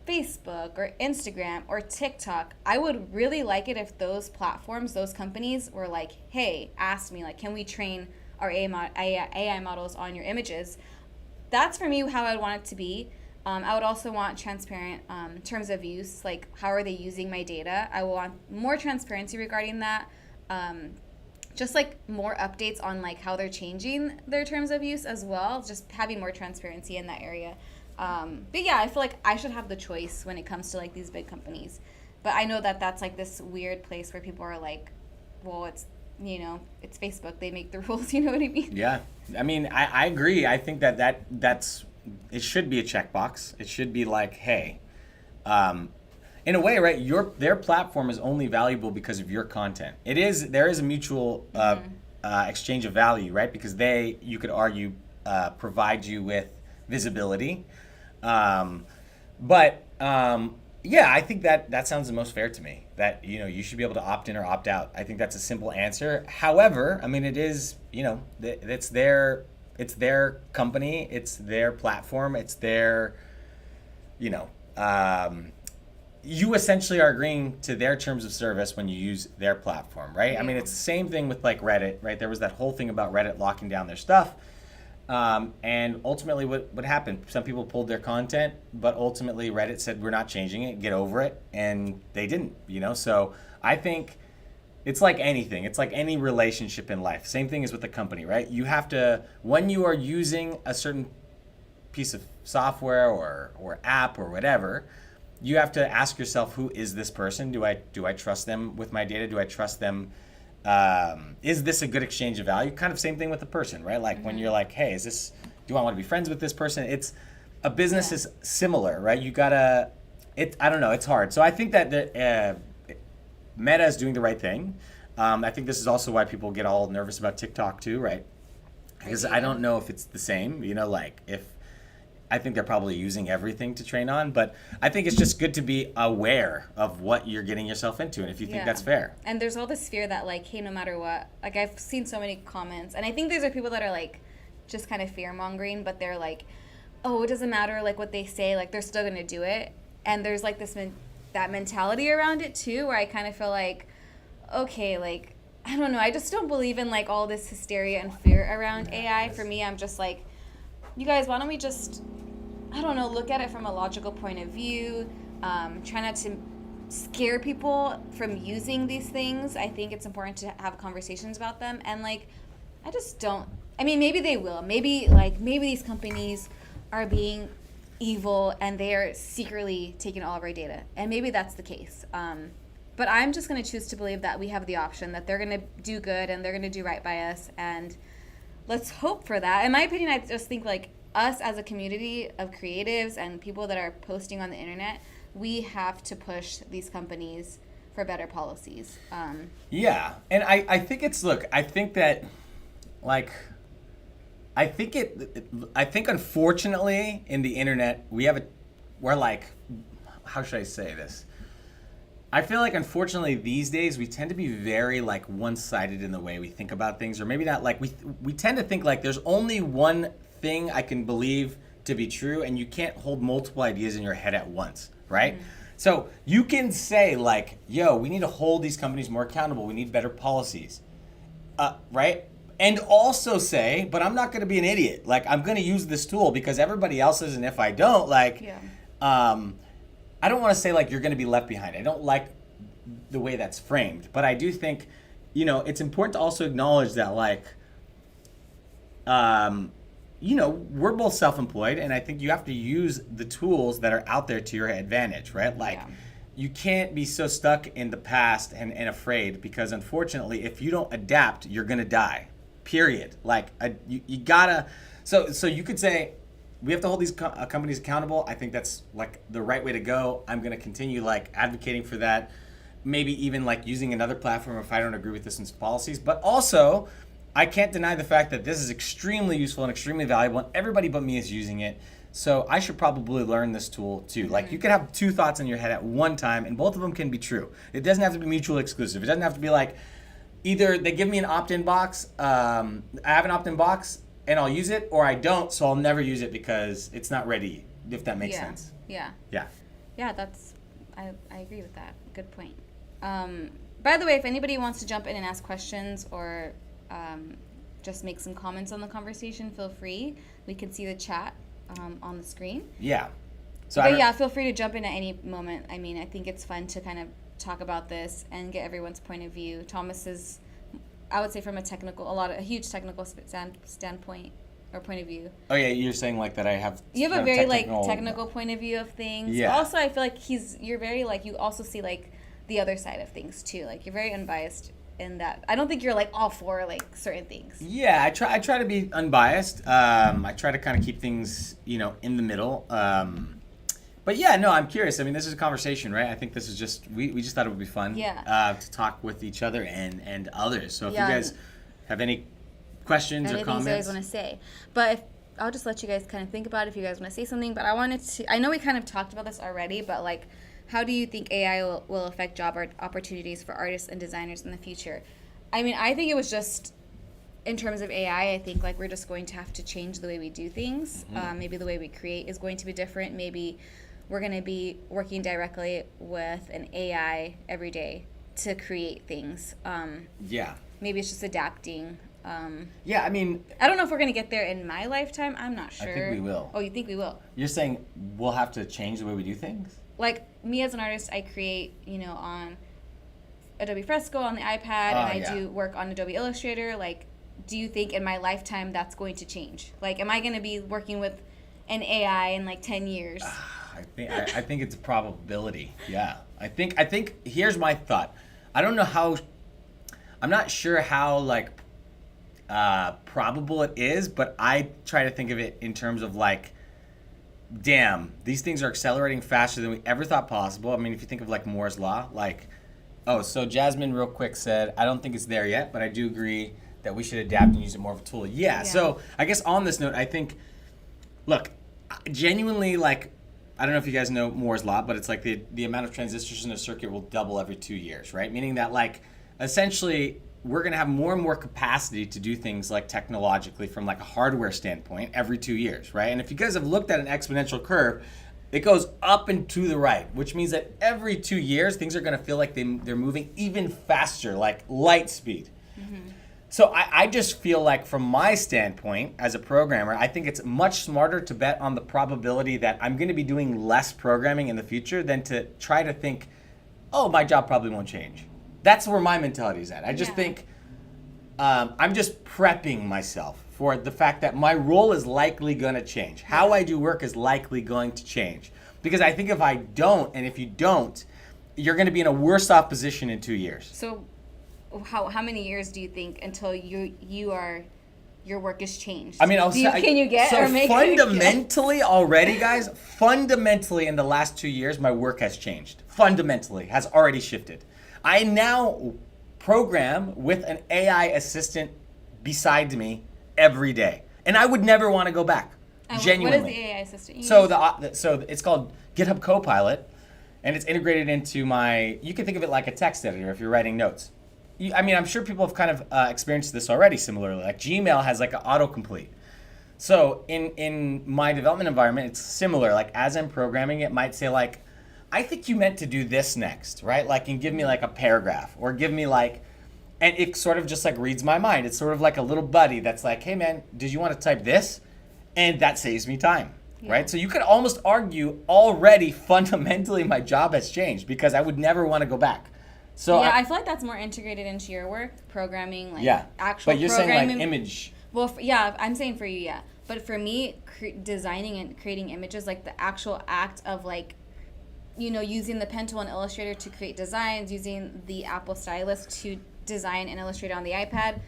Facebook or Instagram or TikTok, I would really like it if those platforms, those companies were like, hey, ask me, like, can we train our AI models on your images? That's for me how I would want it to be. I would also want transparent terms of use, like how are they using my data? I will want more transparency regarding that. Just like more updates on like how they're changing their terms of use as well. Just having more transparency in that area. But yeah, I feel like I should have the choice when it comes to like these big companies. But I know that that's like this weird place where people are like, well, it's, you know, it's Facebook. They make the rules. You know what I mean? Yeah. I mean, I agree. I think that's it should be a checkbox. It should be like, hey, in a way, right? Their platform is only valuable because of your content. There is a mutual exchange of value, right? Because you could argue, provide you with visibility. Yeah, I think that sounds the most fair to me. That, you know, you should be able to opt in or opt out. I think that's a simple answer. However, I mean, it is, you know, it's their company, it's their platform, it's their, you know, you essentially are agreeing to their terms of service when you use their platform, right? I mean, it's the same thing with like Reddit, right? There was that whole thing about Reddit locking down their stuff. And ultimately what happened? Some people pulled their content, but ultimately Reddit said, we're not changing it, get over it. And they didn't, you know? So I think it's like anything. It's like any relationship in life. Same thing as with the company, right? You have to, when you are using a certain piece of software or app or whatever, you have to ask yourself, who is this person? Do I trust them with my data? Do I trust them? Is this a good exchange of value? Kind of same thing with the person, right? Like when you're like, hey, do I want to be friends with this person? It's a business is similar, right? You gotta, I don't know, it's hard. So I think that Meta is doing the right thing. I think this is also why people get all nervous about TikTok too, right? Because I don't know if it's the same, you know, like I think they're probably using everything to train on, but I think it's just good to be aware of what you're getting yourself into, and if you think that's fair. And there's all this fear that like, hey, no matter what, like I've seen so many comments, and I think these are people that are like just kind of fear mongering, but they're like, oh, it doesn't matter like what they say, like they're still gonna do it. And there's like that mentality around it too, where I kind of feel like, okay, like I don't know, I just don't believe in like all this hysteria and fear around AI. For me, I'm just like, you guys, why don't we just, I don't know, look at it from a logical point of view, try not to scare people from using these things. I think it's important to have conversations about them. And like, I just don't, I mean, maybe they will. Maybe these companies are being evil and they are secretly taking all of our data. And maybe that's the case. But I'm just going to choose to believe that we have the option, that they're going to do good and they're going to do right by us. And let's hope for that. In my opinion, I just think like us as a community of creatives and people that are posting on the internet, we have to push these companies for better policies. Yeah. And I think it's, look, I think that like, I think unfortunately in the internet, we're like, how should I say this? I feel like unfortunately these days we tend to be very like one-sided in the way we think about things, or maybe not, like we tend to think like there's only one thing I can believe to be true, and you can't hold multiple ideas in your head at once, right? So you can say like, yo, we need to hold these companies more accountable, we need better policies, right? And also say, but I'm not going to be an idiot, like I'm going to use this tool because everybody else is, and if I don't, like I don't want to say like you're going to be left behind. I don't like the way that's framed, but I do think, you know, it's important to also acknowledge that like, you know, we're both self-employed, and I think you have to use the tools that are out there to your advantage, right? Like, you can't be so stuck in the past and afraid, because unfortunately, if you don't adapt, you're going to die, period. Like, you gotta, so you could say, we have to hold these companies accountable. I think that's like the right way to go. I'm going to continue like advocating for that. maybe even like using another platform if I don't agree with this one's policies. But also, I can't deny the fact that this is extremely useful and extremely valuable, and everybody but me is using it. So I should probably learn this tool too. Like, you could have two thoughts in your head at one time, and both of them can be true. It doesn't have to be mutually exclusive. It doesn't have to be like, either they give me an opt-in box, I have an opt-in box, and I'll use it, or I don't, so I'll never use it because it's not ready, if that makes sense. Yeah. Yeah. Yeah, I agree with that. Good point. By the way, if anybody wants to jump in and ask questions or just make some comments on the conversation, feel free. We can see the chat on the screen. Yeah. But yeah, feel free to jump in at any moment. I mean, I think it's fun to kind of talk about this and get everyone's point of view. Thomas is, I would say, from a huge technical standpoint or point of view. Oh yeah, you're saying like that I have. You have a very technical point of view of things. Yeah. But also, I feel like you're very like, you also see like the other side of things too. Like, you're very unbiased in that. I don't think you're like all for like certain things. Yeah, I try to be unbiased. I try to kind of keep things, in the middle. But yeah, no, I'm curious. I mean, this is a conversation, right? I think this is just, we just thought it would be fun to talk with each other and others. So if you guys have any questions or comments. You guys want to say. But I'll just let you guys kind of think about it if you guys want to say something. But I know we kind of talked about this already, but like, how do you think AI will affect job opportunities for artists and designers in the future? I mean, I think it was just, in terms of AI, I think like we're just going to have to change the way we do things. Maybe the way we create is going to be different. Maybe we're going to be working directly with an AI every day to create things. Maybe it's just adapting. Yeah, I mean, I don't know if we're going to get there in my lifetime. I'm not sure. I think we will. Oh, you think we will? You're saying we'll have to change the way we do things? Like, me as an artist, I create, on Adobe Fresco on the iPad, and I do work on Adobe Illustrator. Like, do you think in my lifetime that's going to change? Like, am I going to be working with an AI in like 10 years? I think it's a probability. Yeah. I think here's my thought. I'm not sure how like probable it is, but I try to think of it in terms of like, damn, these things are accelerating faster than we ever thought possible. I mean, if you think of like Moore's law, like, so Jasmine real quick said, I don't think it's there yet, but I do agree that we should adapt and use it more of a tool. Yeah. So I guess on this note, I think, look, genuinely, like, I don't know if you guys know Moore's law, but it's like the amount of transistors in a circuit will double every 2 years, right? Meaning that like, essentially, we're going to have more and more capacity to do things like technologically from like a hardware standpoint every 2 years, right? And if you guys have looked at an exponential curve, it goes up and to the right, which means that every 2 years, things are going to feel like they're moving even faster, like light speed. So I just feel like from my standpoint as a programmer, I think it's much smarter to bet on the probability that I'm going to be doing less programming in the future than to try to think, oh, my job probably won't change. That's where my mentality is at. I just think I'm just prepping myself for the fact that my role is likely going to change. How I do work is likely going to change. Because I think if I don't, and if you don't, you're going to be in a worse off position in 2 years. So how many years do you think until your work is changed? I mean, can you get so or make fundamentally already, guys, fundamentally in the last 2 years, my work has changed. Fundamentally, has already shifted. I now program with an AI assistant beside me every day, and I would never want to go back. Genuinely. What is the AI assistant you use? So it's called GitHub Copilot, and it's integrated into you can think of it like a text editor if you're writing notes. I'm sure people have kind of experienced this already similarly. Like Gmail has like an autocomplete. So in my development environment, it's similar. Like as I'm programming, it might say like, I think you meant to do this next, right? Like, and give me like a paragraph or give me like, and it sort of just like reads my mind. It's sort of like a little buddy that's like, hey man, did you want to type this? And that saves me time, right? So you could almost argue already fundamentally my job has changed because I would never want to go back. So I feel like that's more integrated into your work, programming, like actual but you're programming. saying like image. Well, I'm saying for you, But for me, designing and creating images, like the actual act of like, using the pen tool and Illustrator to create designs, using the Apple stylus to design and illustrate on the iPad,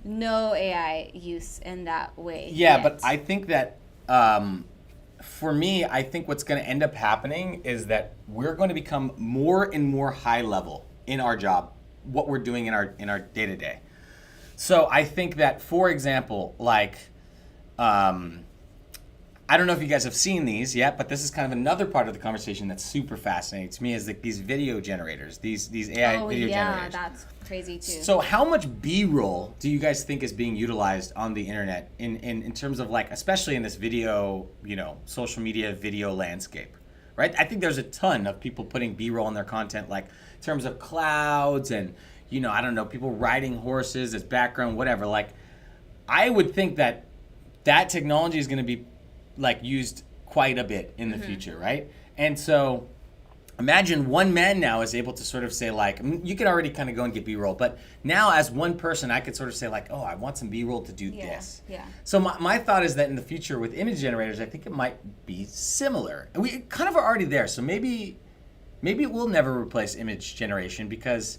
no AI use in that way. Yeah, yet. but I think that for me, I think what's going to end up happening is that we're going to become more and more high level in our job, what we're doing in our day-to-day. So I think that, for example, like, I don't know if you guys have seen these yet, but this is kind of another part of the conversation that's super fascinating to me, is like these video generators, these AI video generators. That's crazy too. So how much B-roll do you guys think is being utilized on the internet in terms of, like, especially in this video, social media video landscape, right? I think there's a ton of people putting B-roll in their content, like in terms of clouds and, I don't know, people riding horses as background, whatever. Like, I would think that technology is going to be like used quite a bit in the future, right? And so imagine one man now is able to sort of say, like, you can already kind of go and get B-roll, but now as one person, I could sort of say, like, oh, I want some B-roll to do this. Yeah. So my thought is that in the future with image generators, I think it might be similar. And we kind of are already there. So maybe it will never replace image generation, because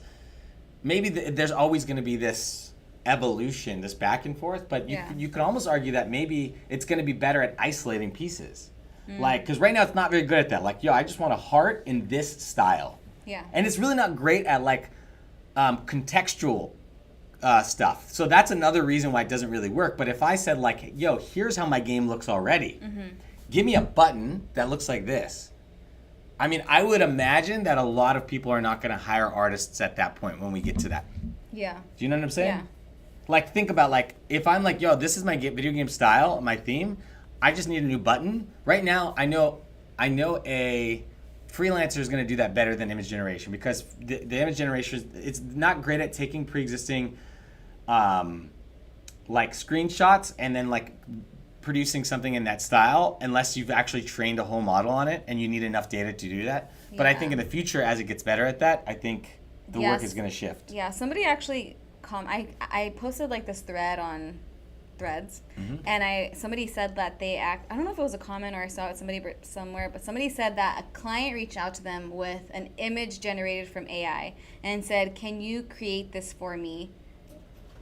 maybe there's always going to be this evolution, this back and forth, but you can almost argue that maybe it's going to be better at isolating pieces. Like, because right now it's not very good at that. Like, I just want a heart in this style. Yeah. And it's really not great at, like, contextual stuff. So that's another reason why it doesn't really work. But if I said, like, here's how my game looks already. Give me a button that looks like this. I mean, I would imagine that a lot of people are not going to hire artists at that point when we get to that. Yeah. Do you know what I'm saying? Yeah. Like, think about, like, if I'm like, this is my video game style, my theme, I just need a new button. Right now, I know a freelancer is going to do that better than image generation, because the image generation, it's not great at taking pre-existing, like, screenshots and then, like, producing something in that style, unless you've actually trained a whole model on it and you need enough data to do that. Yeah. But I think in the future, as it gets better at that, I think the work is going to shift. Yeah, somebody actually... I posted like this thread on Threads, and somebody said that I don't know if it was a comment or I saw it somewhere, but somebody said that a client reached out to them with an image generated from AI and said, can you create this for me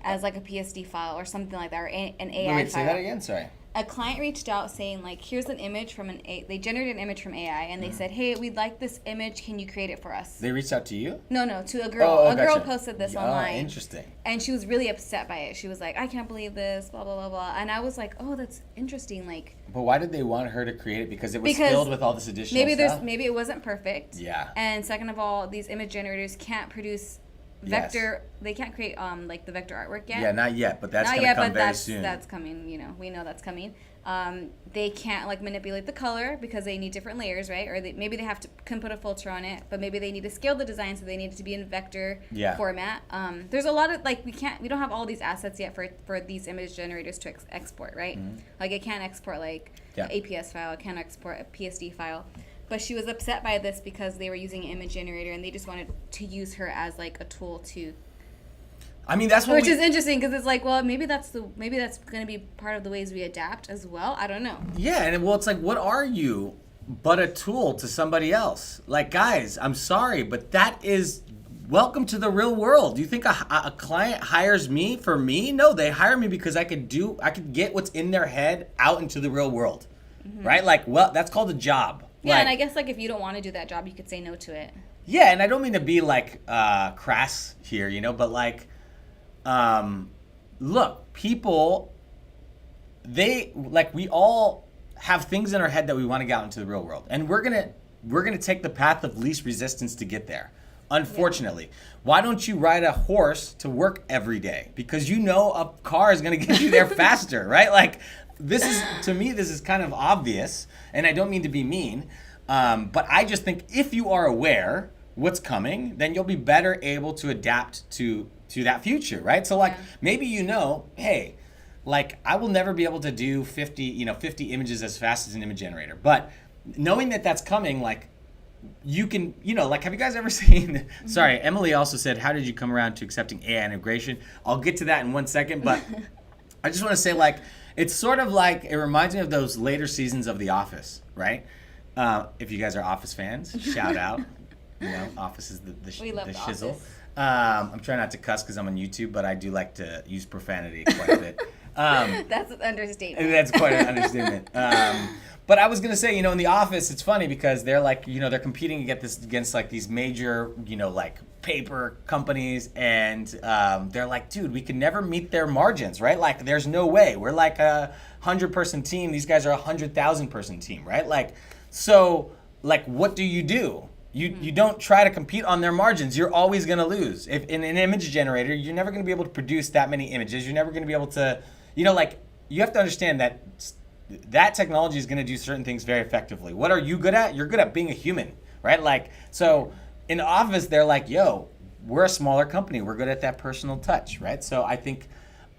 as like a PSD file or something like that, or an AI Wait, file. say that again? Sorry. A client reached out saying, like, here's an image from they generated an image from AI, and they said, hey, we'd like this image, can you create it for us? They reached out to you? No, to a girl. Oh, a girl gotcha. posted this online. Oh, interesting. And she was really upset by it. She was like, I can't believe this, blah, blah, blah, blah. And I was like, oh, that's interesting. Like, but why did they want her to create it? Because it was filled with all this additional stuff? Maybe it wasn't perfect. Yeah. And second of all, these image generators can't produce vector. Yes. They can't create like the vector artwork yet. Yeah, not yet, but that's going to come very soon. That's coming. We know that's coming. They can't like manipulate the color because they need different layers, right? Or maybe they can put a filter on it, but maybe they need to scale the design, so they need it to be in vector format. There's a lot of like we don't have all these assets yet for these image generators to export, right? Like it can't export like an APS file, it can't export a PSD file. But she was upset by this because they were using an image generator and they just wanted to use her as like a tool to. I mean, that's what which is interesting because it's like, well, maybe that's going to be part of the ways we adapt as well. I don't know. Yeah, and well, it's like, what are you but a tool to somebody else? Like, guys, I'm sorry, but that is welcome to the real world. Do you think a client hires me for me? No, they hire me because I could get what's in their head out into the real world, right? Like, well, that's called a job. Yeah, like, and I guess like if you don't want to do that job, you could say no to it. Yeah, and I don't mean to be like crass here, but like. Look, people, we all have things in our head that we want to get out into the real world. And we're going to take the path of least resistance to get there. Unfortunately. Yeah. Why don't you ride a horse to work every day? Because a car is going to get you there faster, right? Like, to me, this is kind of obvious, and I don't mean to be mean, but I just think if you are aware what's coming, then you'll be better able to adapt to that future, right? So like maybe hey, like I will never be able to do 50 images as fast as an image generator, but knowing that that's coming, like you can, like have you guys ever seen? Sorry, Emily also said, how did you come around to accepting AI integration? I'll get to that in 1 second, but I just want to say like it's sort of like it reminds me of those later seasons of The Office, right? If you guys are Office fans, shout out. Office is the shizzle. Office. I'm trying not to cuss because I'm on YouTube, but I do like to use profanity quite a bit. That's an understatement. That's quite an understatement. But I was going to say, in The Office, it's funny because they're like, they're competing against like these major, like paper companies, and they're like, dude, we can never meet their margins, right? Like, there's no way. We're like a 100-person team. These guys are a 100,000-person team, right? Like, so, like, what do? You don't try to compete on their margins. You're always going to lose. If in an image generator, you're never going to be able to produce that many images. You're never going to be able to, like, you have to understand that that technology is going to do certain things very effectively. What are you good at? You're good at being a human, right? Like, so in the office, they're like, yo, we're a smaller company. We're good at that personal touch, right? So I think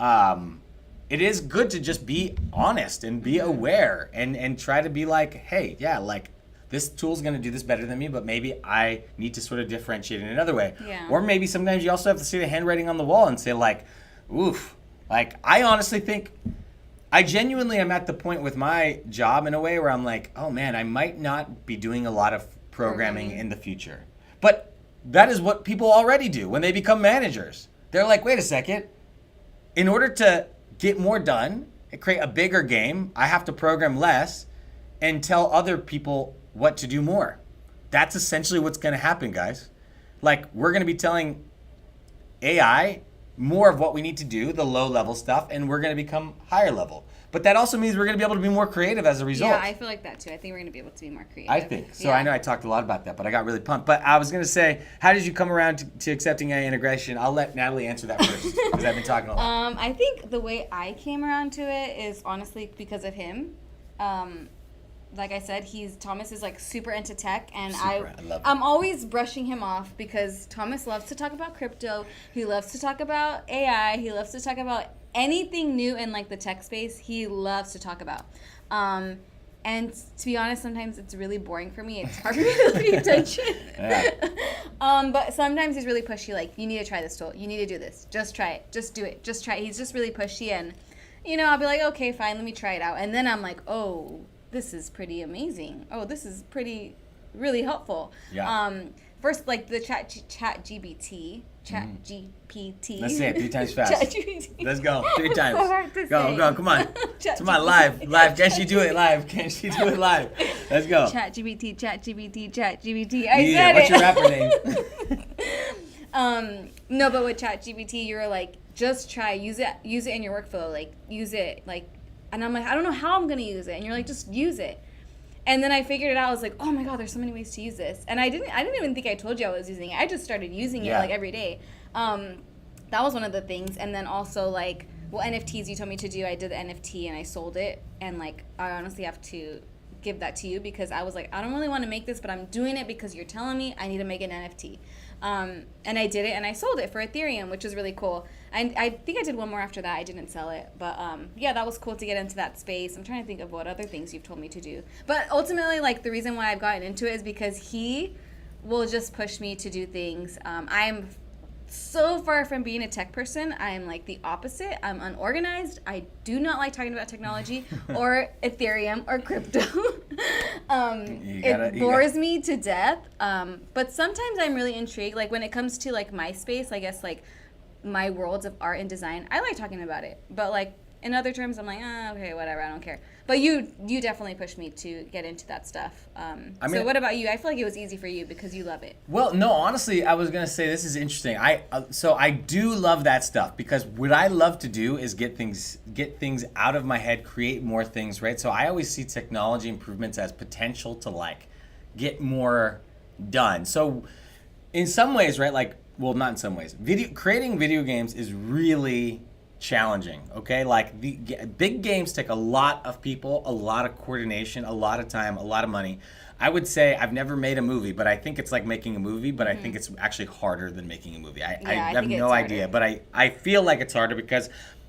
it is good to just be honest and be aware and try to be like, hey, yeah, like, this tool's going to do this better than me, but maybe I need to sort of differentiate in another way. Yeah. Or maybe sometimes you also have to see the handwriting on the wall and say, like, oof. Like, I honestly think, I genuinely am at the point with my job in a way where I'm like, oh man, I might not be doing a lot of programming in the future. But that is what people already do when they become managers. They're like, wait a second. In order to get more done and create a bigger game, I have to program less and tell other people what to do more. That's essentially what's going to happen, guys. Like, we're going to be telling AI more of what we need to do, the low level stuff, and we're going to become higher level. But that also means we're going to be able to be more creative as a result. Yeah, I feel like that too. I think we're going to be able to be more creative. I think. So I know I talked a lot about that, but I got really pumped. But I was going to say, how did you come around to accepting AI integration? I'll let Natalie answer that first, because I've been talking a lot. I think the way I came around to it is honestly because of him. Like I said, Thomas is like super into tech, and I love I'm always brushing him off because Thomas loves to talk about crypto. He loves to talk about AI. He loves to talk about anything new in like the tech space. He loves to talk about. And to be honest, sometimes it's really boring for me. It's hard for me to pay attention. But sometimes he's really pushy. Like, you need to try this tool. You need to do this. Just try it. Just do it. Just try it. He's just really pushy, and I'll be like, okay, fine, let me try it out. And then I'm like, oh, this is pretty amazing. Oh, this is really helpful. Yeah. First, like the chat GPT. Let's say it 3 times fast. ChatGPT. Let's go. 3 times. So hard to go, say. come on. Come on, live. Can she do it live? Let's go. ChatGPT. I said it. What's your rapper name? No, but with ChatGPT, you're like, just try, use it in your workflow, like use it, like, and I'm like, I don't know how I'm gonna use it, and you're like, just use it. And then I figured it out. I was like, oh my god, there's so many ways to use this. And I didn't even think I told you I was using it. I just started using it like every day. That was one of the things. And then also like, well, NFTs you told me to do. I did the NFT and I sold it. And like, I honestly have to give that to you because I was like, I don't really want to make this, but I'm doing it because you're telling me I need to make an NFT. And I did it and I sold it for Ethereum, which is really cool. I think I did one more after that. I didn't sell it. But yeah, that was cool to get into that space. I'm trying to think of what other things you've told me to do. But ultimately, like, the reason why I've gotten into it is because he will just push me to do things. I'm so far from being a tech person. I am like the opposite. I'm unorganized. I do not like talking about technology or Ethereum or crypto. It bores me to death. But sometimes I'm really intrigued. Like when it comes to like my space, I guess like my worlds of art and design, I like talking about it. But like in other terms, I'm like, okay, whatever, I don't care. But you definitely pushed me to get into that stuff. So what about you? I feel like it was easy for you because you love it. Well, no, honestly, I was gonna say this is interesting. So I do love that stuff because what I love to do is get things out of my head, create more things, right? So I always see technology improvements as potential to like get more done. So in some ways, right? Like, well, not in some ways. Creating video games is really challenging, okay? Like the big games take a lot of people, a lot of coordination, a lot of time, a lot of money. I would say I've never made a movie, but I think it's like making a movie, but I think it's actually harder than making a movie. I have no idea, but I feel like it's harder because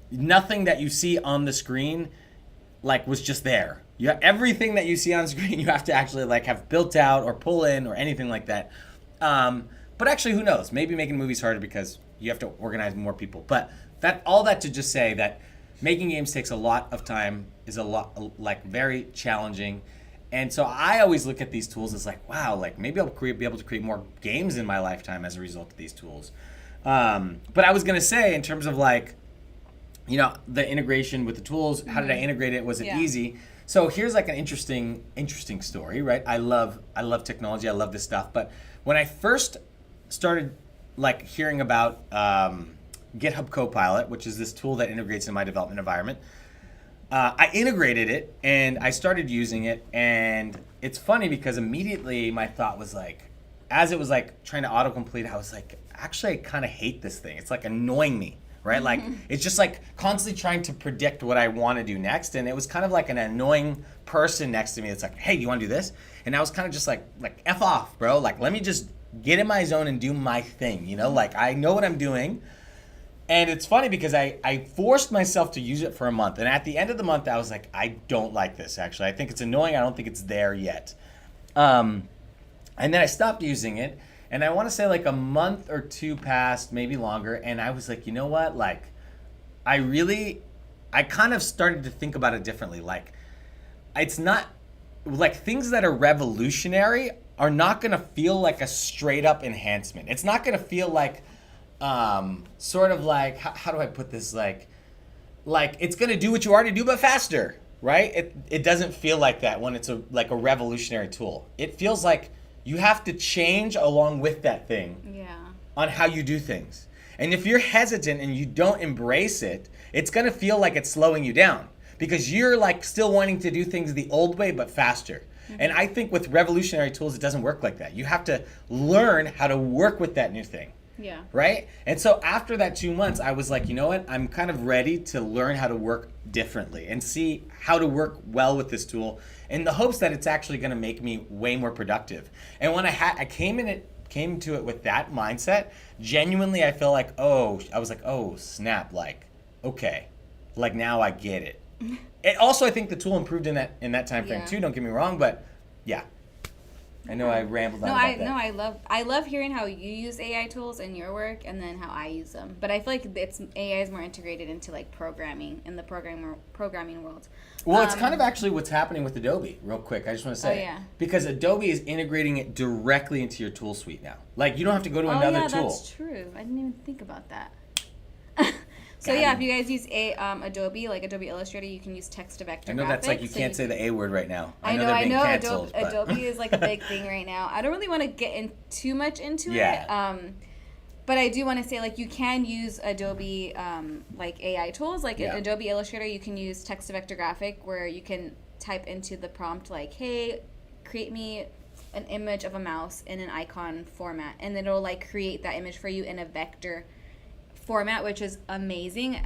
nothing that you see on the screen like was just there. You have everything that you see on screen you have to actually like have built out or pull in or anything like that. But actually, who knows? Maybe making movies harder because you have to organize more people. But all that to just say that making games takes a lot of time, is a lot like very challenging, and so I always look at these tools as like, wow, like maybe I'll be able to create more games in my lifetime as a result of these tools. But I was gonna say in terms of like, the integration with the tools, how did I integrate it? Was it easy? So here's like an interesting story, right? I love technology. I love this stuff. But when I first started like hearing about GitHub Copilot, which is this tool that integrates in my development environment. I integrated it and I started using it, and it's funny because immediately my thought was like, as it was like trying to autocomplete, I was like, actually I kind of hate this thing. It's like annoying me, right? Like it's just like constantly trying to predict what I want to do next, and it was kind of like an annoying person next to me that's like, hey, do you want to do this? And I was kind of just like F off, bro. Like let me just get in my zone and do my thing, you know? Like I know what I'm doing. And it's funny because I forced myself to use it for a month. And at the end of the month, I was like, I don't like this, actually. I think it's annoying. I don't think it's there yet. And then I stopped using it. And I want to say like a month or two passed, maybe longer. And I was like, you know what? Like, I kind of started to think about it differently. Like, it's not, like things that are revolutionary are not going to feel like a straight up enhancement. It's not going to feel like, sort of like, how do I put this? Like it's going to do what you already do, but faster, right? It doesn't feel like that when it's like a revolutionary tool. It feels like you have to change along with that thing on how you do things. And if you're hesitant and you don't embrace it, it's going to feel like it's slowing you down because you're like still wanting to do things the old way, but faster. And I think with revolutionary tools, it doesn't work like that. You have to learn how to work with that new thing. Yeah. Right? And so after that 2 months, I was like, you know what? I'm kind of ready to learn how to work differently and see how to work well with this tool in the hopes that it's actually going to make me way more productive. And when I came to it with that mindset, genuinely I feel like, I was like, oh, snap, like, okay. Like now I get it. And also I think the tool improved in that time frame too, don't get me wrong, but yeah. I know I rambled on about that. No, I love hearing how you use AI tools in your work and then how I use them. But I feel like AI is more integrated into like programming in the programming world. Well, it's kind of actually what's happening with Adobe, real quick. I just want to say, because Adobe is integrating it directly into your tool suite now. Like you don't have to go to another tool. That's true. I didn't even think about that. So yeah, if you guys use Adobe, like Adobe Illustrator, you can use text-to-vector graphics. I know that's like you can't say the A word right now. I know. Adobe is like a big thing right now. I don't really want to get too much into it. But I do want to say like you can use Adobe like AI tools. Like in Adobe Illustrator, you can use text-to-vector graphic where you can type into the prompt like, hey, create me an image of a mouse in an icon format, and then it'll like create that image for you in a vector format, which is amazing.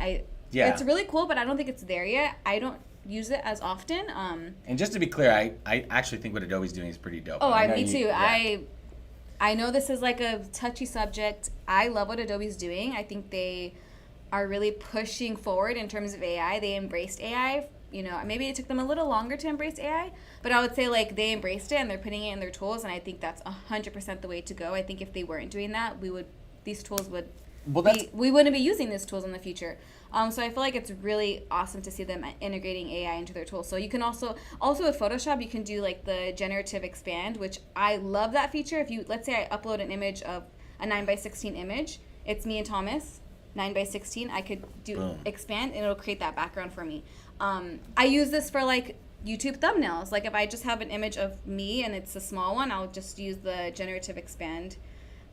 It's really cool, but I don't think it's there yet. I don't use it as often. And just to be clear, I actually think what Adobe's doing is pretty dope. Me too. Yeah. I know this is like a touchy subject. I love what Adobe's doing. I think they are really pushing forward in terms of AI. They embraced AI. You know, maybe it took them a little longer to embrace AI, but I would say like they embraced it and they're putting it in their tools, and I think that's 100% the way to go. I think if they weren't doing that, we wouldn't be using these tools in the future. So I feel like it's really awesome to see them integrating AI into their tools. So you can also with Photoshop, you can do like the generative expand, which I love that feature. If you, let's say I upload an image of a 9:16 image, it's me and Thomas, 9:16, I could do expand and it'll create that background for me. I use this for like YouTube thumbnails. Like if I just have an image of me and it's a small one, I'll just use the generative expand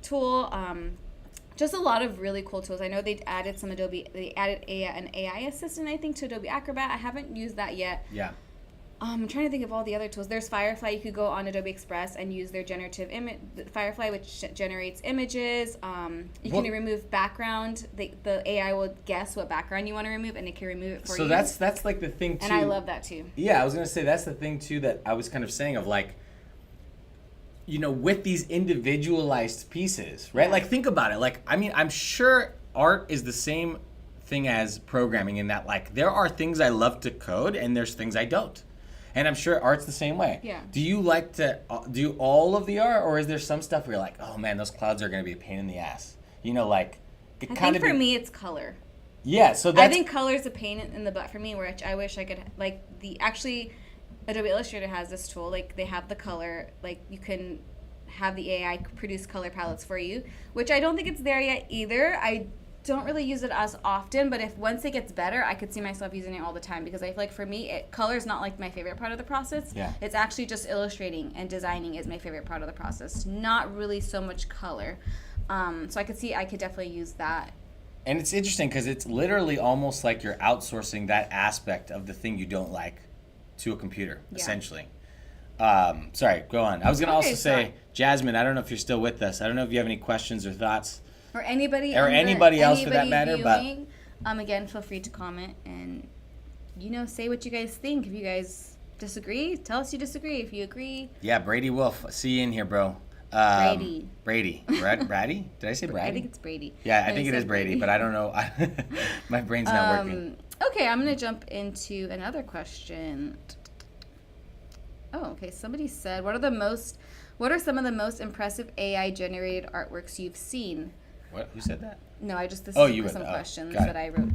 tool. Just a lot of really cool tools. I know they added an AI assistant, I think, to Adobe Acrobat. I haven't used that yet. Yeah. I'm trying to think of all the other tools. There's Firefly. You could go on Adobe Express and use their generative image, Firefly, which generates images. You can remove background. The AI will guess what background you want to remove, and it can remove it for you. So that's like the thing too. And I love that too. Yeah, I was gonna say that's the thing too that I was kind of saying of like, you know, with these individualized pieces, right? Like think about it. Like, I mean, I'm sure art is the same thing as programming in that like there are things I love to code and there's things I don't. And I'm sure art's the same way. Yeah. Do you like to do all of the art, or is there some stuff where you're like, oh man, those clouds are going to be a pain in the ass? You know, like I think for me it's color. Yeah, so that's... I think color is a pain in the butt for me, which I wish I could like Adobe Illustrator has this tool, like they have the color, like you can have the AI produce color palettes for you, which I don't think it's there yet either. I don't really use it as often, but if once it gets better, I could see myself using it all the time, because I feel like for me, color is not like my favorite part of the process. Yeah. It's actually just illustrating and designing is my favorite part of the process, not really so much color. So I could definitely use that. And it's interesting because it's literally almost like you're outsourcing that aspect of the thing you don't like to a computer, essentially. Sorry, go on. I was going to also say, Jasmine, I don't know if you're still with us. I don't know if you have any questions or thoughts. Or anybody else for that matter. Viewing, again, feel free to comment and, say what you guys think. If you guys disagree, tell us you disagree. If you agree. Yeah, Brady Wolf. See you in here, bro. Brady. Brady? Did I say Brady? I think it's Brady. Yeah, I think it is Brady, but I don't know. My brain's not working. Okay, I'm going to jump into another question. Oh, okay. Somebody said, what are some of the most impressive AI generated artworks you've seen? What? Who said that? No, this is some questions that I wrote.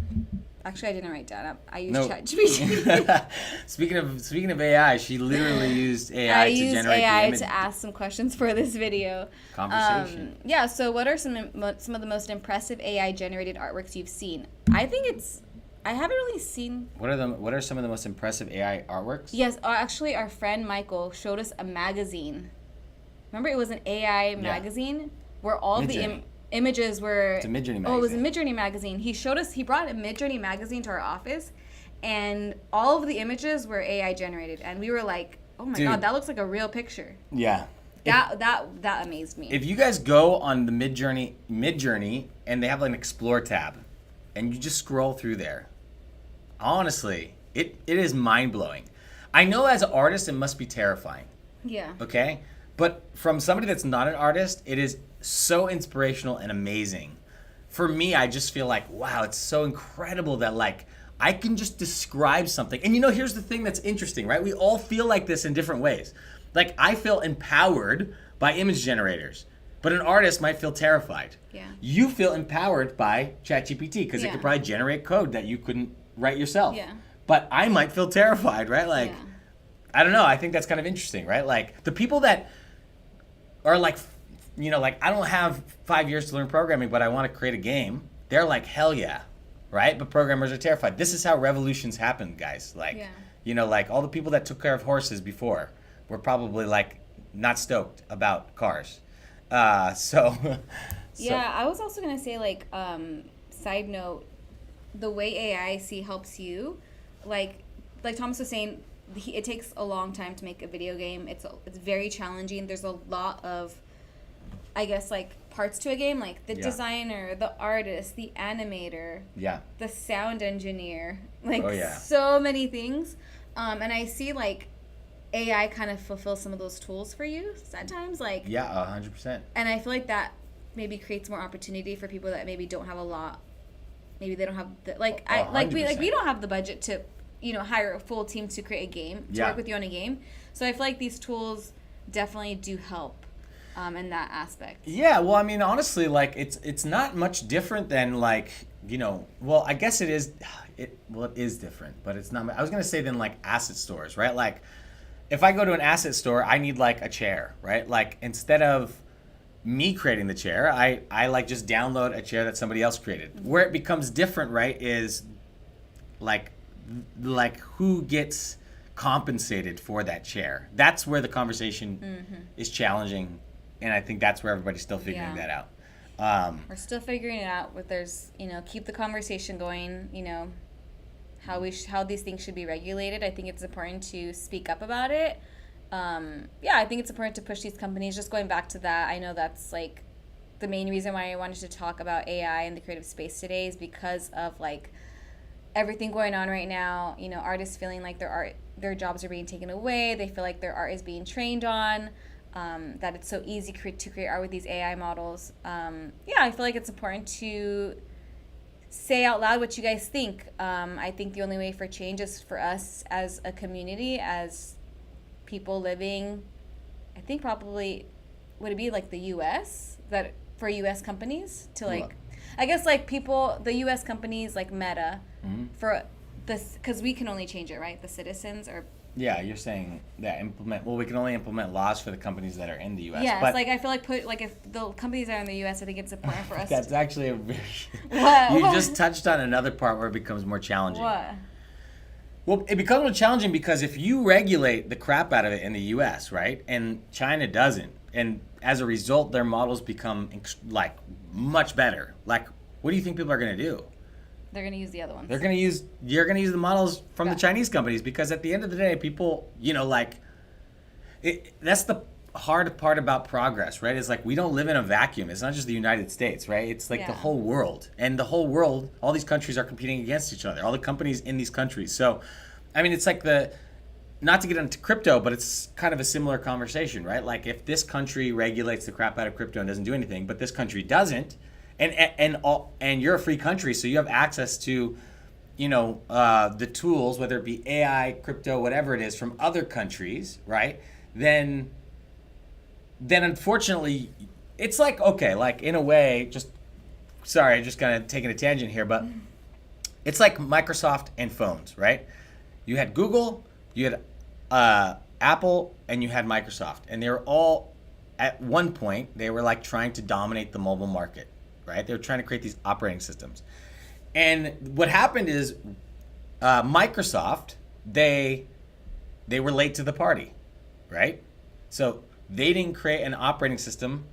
Actually, I didn't write down. I used ChatGPT. Speaking of AI, she literally used AI to generate the image. I used AI to ask some questions for this video. Conversation. So what are some of the most impressive AI generated artworks you've seen? I haven't really seen. What are some of the most impressive AI artworks? Yes, actually, our friend Michael showed us a magazine. Remember, it was an AI magazine where all the images were. It's a Midjourney magazine. Oh, it was a Midjourney magazine. He brought a Midjourney magazine to our office, and all of the images were AI generated, and we were like, "Oh my God, that looks like a real picture." Yeah. That amazed me. If you guys go on the Midjourney, and they have an Explore tab, and you just scroll through there, honestly, it is mind blowing. I know as an artist, it must be terrifying. Yeah. Okay, but from somebody that's not an artist, it is so inspirational and amazing. For me, I just feel like, wow, it's so incredible that I can just describe something. And here's the thing that's interesting, right? We all feel like this in different ways. Like, I feel empowered by image generators, but an artist might feel terrified. Yeah. You feel empowered by ChatGPT because it could probably generate code that you couldn't write yourself. Yeah. But I might feel terrified, right? I don't know. I think that's kind of interesting, right? Like, the people that are I don't have 5 years to learn programming, but I want to create a game. They're like, hell yeah, right? But programmers are terrified. This is how revolutions happen, guys. All the people that took care of horses before were probably not stoked about cars. Yeah, I was also gonna say side note, the way AI helps you, like Thomas was saying, it takes a long time to make a video game. It's very challenging. There's a lot of, I guess, parts to a game, like the designer, the artist, the animator, the sound engineer, so many things. And I see AI kind of fulfills some of those tools for you at times, 100%. And I feel like that maybe creates more opportunity for people that maybe don't have a lot. Maybe they don't have we don't have the budget to hire a full team to create a game, to work with you on a game. So I feel like these tools definitely do help in that aspect. Yeah, well, I mean, honestly, it's not much different than well, I guess it is. It is different, but it's not. I was gonna say than asset stores, right? If I go to an asset store, I need a chair, right? Instead of me creating the chair, I just download a chair that somebody else created. Mm-hmm. Where it becomes different, right, is who gets compensated for that chair. That's where the conversation is challenging, and I think that's where everybody's still figuring that out. We're still figuring it out. But there's keep the conversation going. How these things should be regulated. I think it's important to speak up about it. I think it's important to push these companies. Just going back to that, I know that's the main reason why I wanted to talk about AI in the creative space today is because of everything going on right now. Artists feeling like their jobs are being taken away. They feel like their art is being trained on. That it's so easy to create art with these AI models. I feel like it's important to say out loud what you guys think. I think the only way for change is for us as a community, as people living, I think probably, would it be the U.S., that for U.S. companies to I guess the U.S. companies Meta, for this, because we can only change it, right? The citizens are. Yeah, you're saying that we can only implement laws for the companies that are in the U.S. Yes, but I feel if the companies are in the U.S., I think it's important for us. That's actually a very. You just touched on another part where it becomes more challenging. What? Well, it becomes more challenging because if you regulate the crap out of it in the U.S., right, and China doesn't, and as a result, their models become like much better. Like, what do you think people are going to do? They're going to use the other ones. You're going to use the models from the Chinese companies, because at the end of the day, people, that's the hard part about progress, right? It's like, we don't live in a vacuum. It's not just the United States, right? It's like the whole world. And the whole world, all these countries are competing against each other, all the companies in these countries. So, I mean, it's like not to get into crypto, but it's kind of a similar conversation, right? Like, if this country regulates the crap out of crypto and doesn't do anything, but this country doesn't, and you're a free country, so you have access to, the tools, whether it be AI, crypto, whatever it is, from other countries, right? Then unfortunately, it's like, okay, like, in a way, sorry, I'm just kind of taking a tangent here, but it's like Microsoft and phones, right? You had Google, you had Apple, and you had Microsoft, and they were all, at one point, they were like trying to dominate the mobile market, right? They were trying to create these operating systems. And what happened is Microsoft, they were late to the party, right? So they didn't create an operating system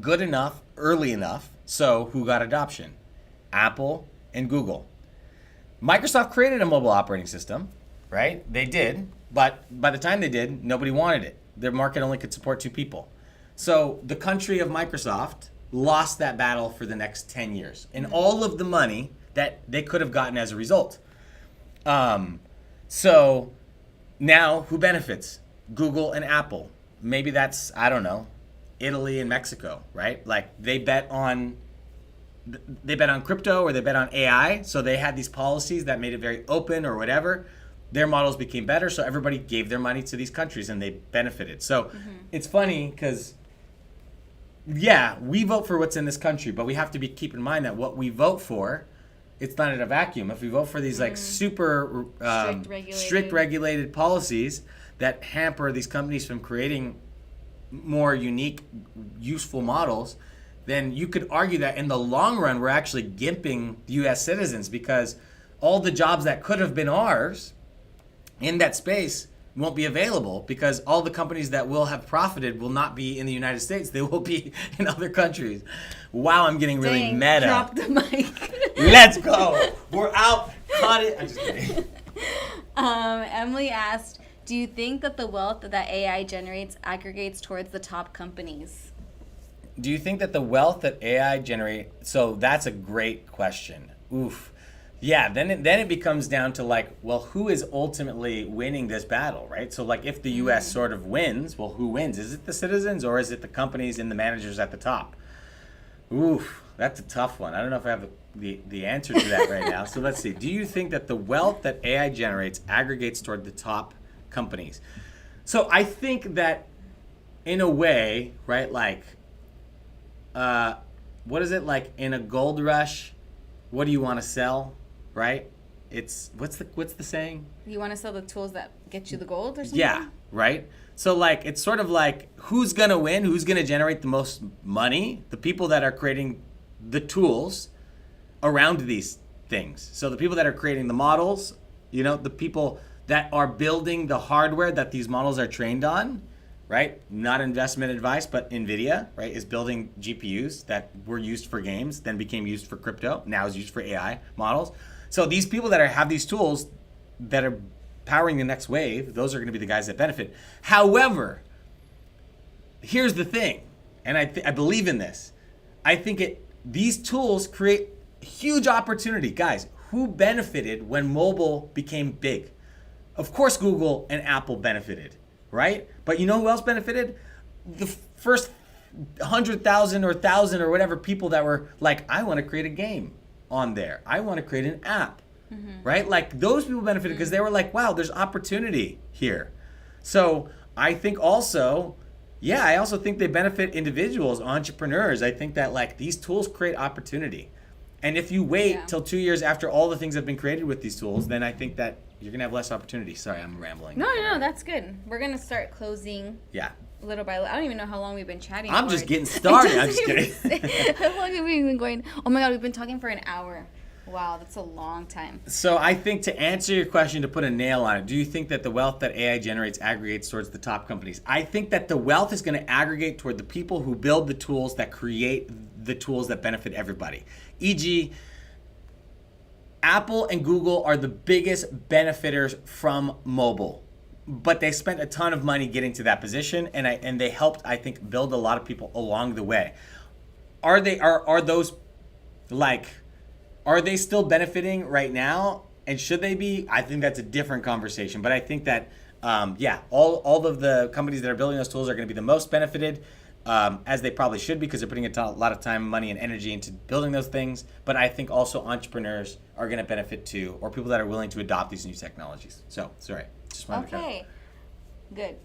good enough, early enough, so who got adoption? Apple and Google. Microsoft created a mobile operating system, right? They did, but by the time they did, nobody wanted it. Their market only could support 2 people. So the country of Microsoft lost that battle for the next 10 years and all of the money that they could have gotten as a result. So now who benefits? Google and Apple. Maybe that's, I don't know, Italy and Mexico, right? Like, they bet on crypto, or they bet on AI, so they had these policies that made it very open or whatever. Their models became better, so everybody gave their money to these countries and they benefited. So it's funny because, yeah, we vote for what's in this country, but we have to keep in mind that what we vote for, it's not in a vacuum. If we vote for these like super strict regulated policies that hamper these companies from creating more unique, useful models, then you could argue that in the long run, we're actually gimping U.S. citizens, because all the jobs that could have been ours in that space won't be available, because all the companies that will have profited will not be in the United States. They will be in other countries. Wow, I'm getting really meta. Drop the mic. Let's go. We're out. Cut it. I'm just kidding. Emily asked, do you think that the wealth that AI generates aggregates towards the top companies? Do you think that the wealth that AI generates... So that's a great question. Oof. Yeah, then it becomes down to like, well, who is ultimately winning this battle, right? So like, if the U.S. sort of wins, well, who wins? Is it the citizens, or is it the companies and the managers at the top? Oof, that's a tough one. I don't know if I have the answer to that right now. So let's see. Do you think that the wealth that AI generates aggregates toward the top companies? So I think that, in a way, right, like, what is it, like in a gold rush, what do you want to sell, right? It's what's the saying? You want to sell the tools that get you the gold or something? Yeah, right? So like, it's sort of like, who's going to win? Who's going to generate the most money? The people that are creating the tools around these things. So the people that are creating the models, the people that are building the hardware that these models are trained on, right? Not investment advice, but NVIDIA, right, is building GPUs that were used for games, then became used for crypto, now is used for AI models. So these people that have these tools that are powering the next wave, those are going to be the guys that benefit. However, here's the thing, and I believe in this. I think these tools create huge opportunity. Guys, who benefited when mobile became big? Of course, Google and Apple benefited, right? But you know who else benefited? The first 100,000 or 1,000 or whatever people that were like, I want to create a game on there. I want to create an app, right? Like, those people benefited because they were like, wow, there's opportunity here. So I think also, I also think they benefit individuals, entrepreneurs. I think that like these tools create opportunity. And if you wait till 2 years after all the things have been created with these tools, then I think that you're going to have less opportunity. Sorry, I'm rambling. No, that's good. We're going to start closing. Yeah. Little by little. I don't even know how long we've been chatting. I'm just getting started. I'm just kidding. How long have we been going? Oh my God, we've been talking for an hour. Wow, that's a long time. So I think to answer your question, to put a nail on it, do you think that the wealth that AI generates aggregates towards the top companies? I think that the wealth is going to aggregate toward the people who build the tools that create the tools that benefit everybody. E.g., Apple and Google are the biggest benefiters from mobile, but they spent a ton of money getting to that position, and they helped, I think, build a lot of people along the way. Are those like? Are they still benefiting right now? And should they be? I think that's a different conversation. But I think that, all of the companies that are building those tools are going to be the most benefited, as they probably should be, because they're putting a lot of time, money, and energy into building those things. But I think also entrepreneurs are going to benefit too, or people that are willing to adopt these new technologies. So, sorry. Just wanted to Okay. Good.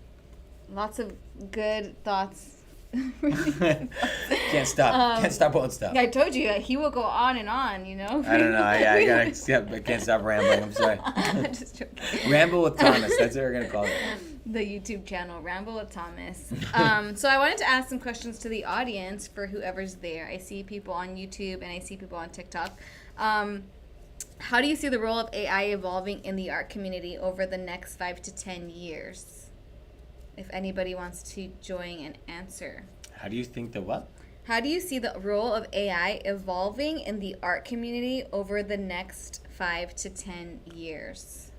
Lots of good thoughts. Can't stop. Won't stop. I told you he will go on and on. I don't know. I can't stop rambling. I'm sorry. Just joking. Ramble with Thomas. That's what we're gonna call it. The YouTube channel, Ramble with Thomas. So I wanted to ask some questions to the audience for whoever's there. I see people on YouTube and I see people on TikTok. How do you see the role of AI evolving in the art community over the next 5 to 10 years? If anybody wants to join and answer. How do you think the what? How do you see the role of AI evolving in the art community over the next 5 to 10 years?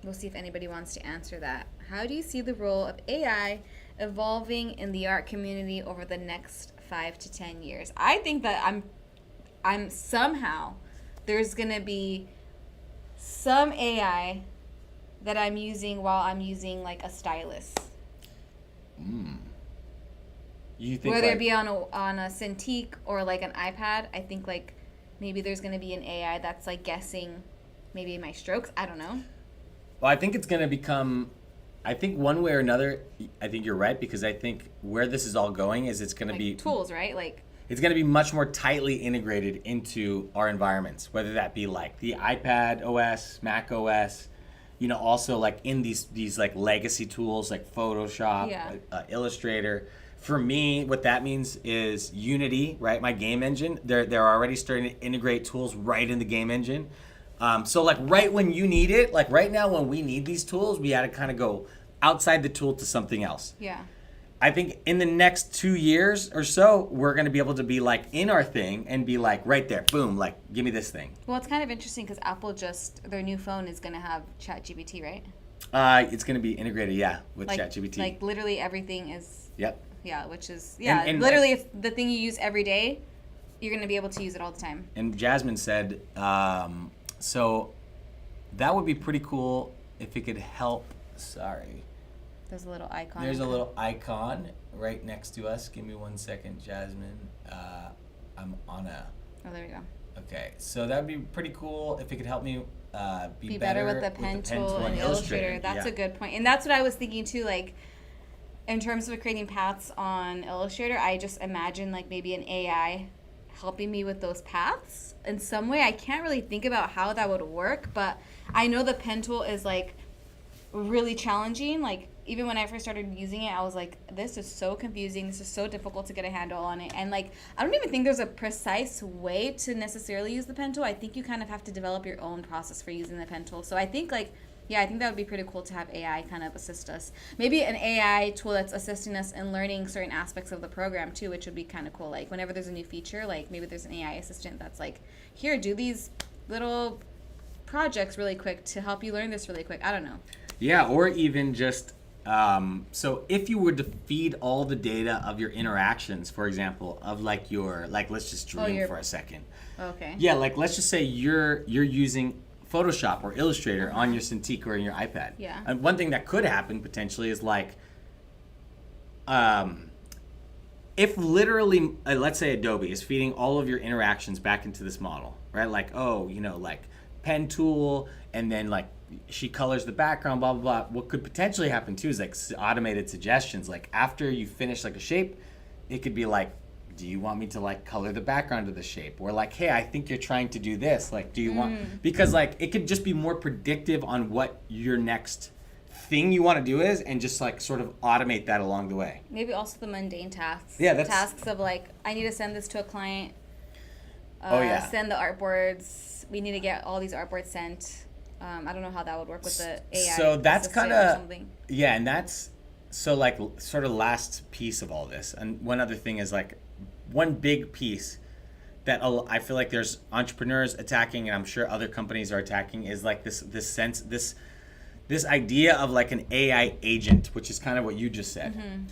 We'll see if anybody wants to answer that. How do you see the role of AI evolving in the art community over the next 5 to 10 years? I think that I'm somehow there's going to be some AI that I'm using while I'm using like a stylus. You think whether it be on a Cintiq or like an iPad, I think like maybe there's going to be an AI that's like guessing maybe my strokes. I don't know. Well, I think it's going to become, I think one way or another, I think you're right, because I think where this is all going is it's going to Like be tools, right? Like it's going to be much more tightly integrated into our environments, whether that be like the iPad OS, Mac OS, also like in these like legacy tools like Photoshop, Illustrator. For me, what that means is Unity, right? My game engine. They're already starting to integrate tools right in the game engine. So like right when you need it, like right now when we need these tools, we had to kind of go outside the tool to something else. Yeah. I think in the next 2 years or so, we're going to be able to be like in our thing and be like right there, boom, like give me this thing. Well, it's kind of interesting because Apple their new phone is going to have ChatGPT, right? It's going to be integrated, with like, ChatGPT. Like literally everything is. Yep. Yeah, which is and literally if the thing you use every day, you're going to be able to use it all the time. And Jasmine said, so that would be pretty cool if it could help. Sorry. There's a little icon. There's a little icon right next to us. Give me 1 second, Jasmine. I'm on a. Oh, there we go. Okay, so that would be pretty cool if it could help me be better with the pen tool and Illustrator. That's a good point. And that's what I was thinking too, like in terms of creating paths on Illustrator, I just imagine like maybe an AI helping me with those paths in some way. I can't really think about how that would work, but I know the pen tool is like really challenging. Like even when I first started using it, I was like, this is so confusing. This is so difficult to get a handle on it. And like, I don't even think there's a precise way to necessarily use the pen tool. I think you kind of have to develop your own process for using the pen tool. So I think like, I think that would be pretty cool to have AI kind of assist us. Maybe an AI tool that's assisting us in learning certain aspects of the program too, which would be kind of cool. Like whenever there's a new feature, like maybe there's an AI assistant that's like, here, do these little projects really quick to help you learn this really quick. I don't know. Yeah, or even just, so if you were to feed all the data of your interactions, for example, of like let's just dream for a second. Okay. Yeah, like let's just say you're using Photoshop or Illustrator on your Cintiq or in your iPad. Yeah. And one thing that could happen potentially is like, if literally, let's say Adobe is feeding all of your interactions back into this model, right? Like, like pen tool, and then like she colors the background, blah, blah, blah. What could potentially happen too is like automated suggestions. Like after you finish like a shape, it could be like, do you want me to like color the background of the shape? Or like, hey, I think you're trying to do this. Like, do you want, because like it could just be more predictive on what your next thing you want to do is, and just like sort of automate that along the way. Maybe also the mundane tasks. Yeah, tasks of like, I need to send this to a client. Oh, yeah. Send the artboards. We need to get all these artboards sent. I don't know how that would work with the AI. So that's assistant kind or of, something. yeah, and that's, so like sort of last piece of all this. And one other thing is like one big piece that I feel like there's entrepreneurs attacking, and I'm sure other companies are attacking, is like this idea of like an AI agent, which is kind of what you just said.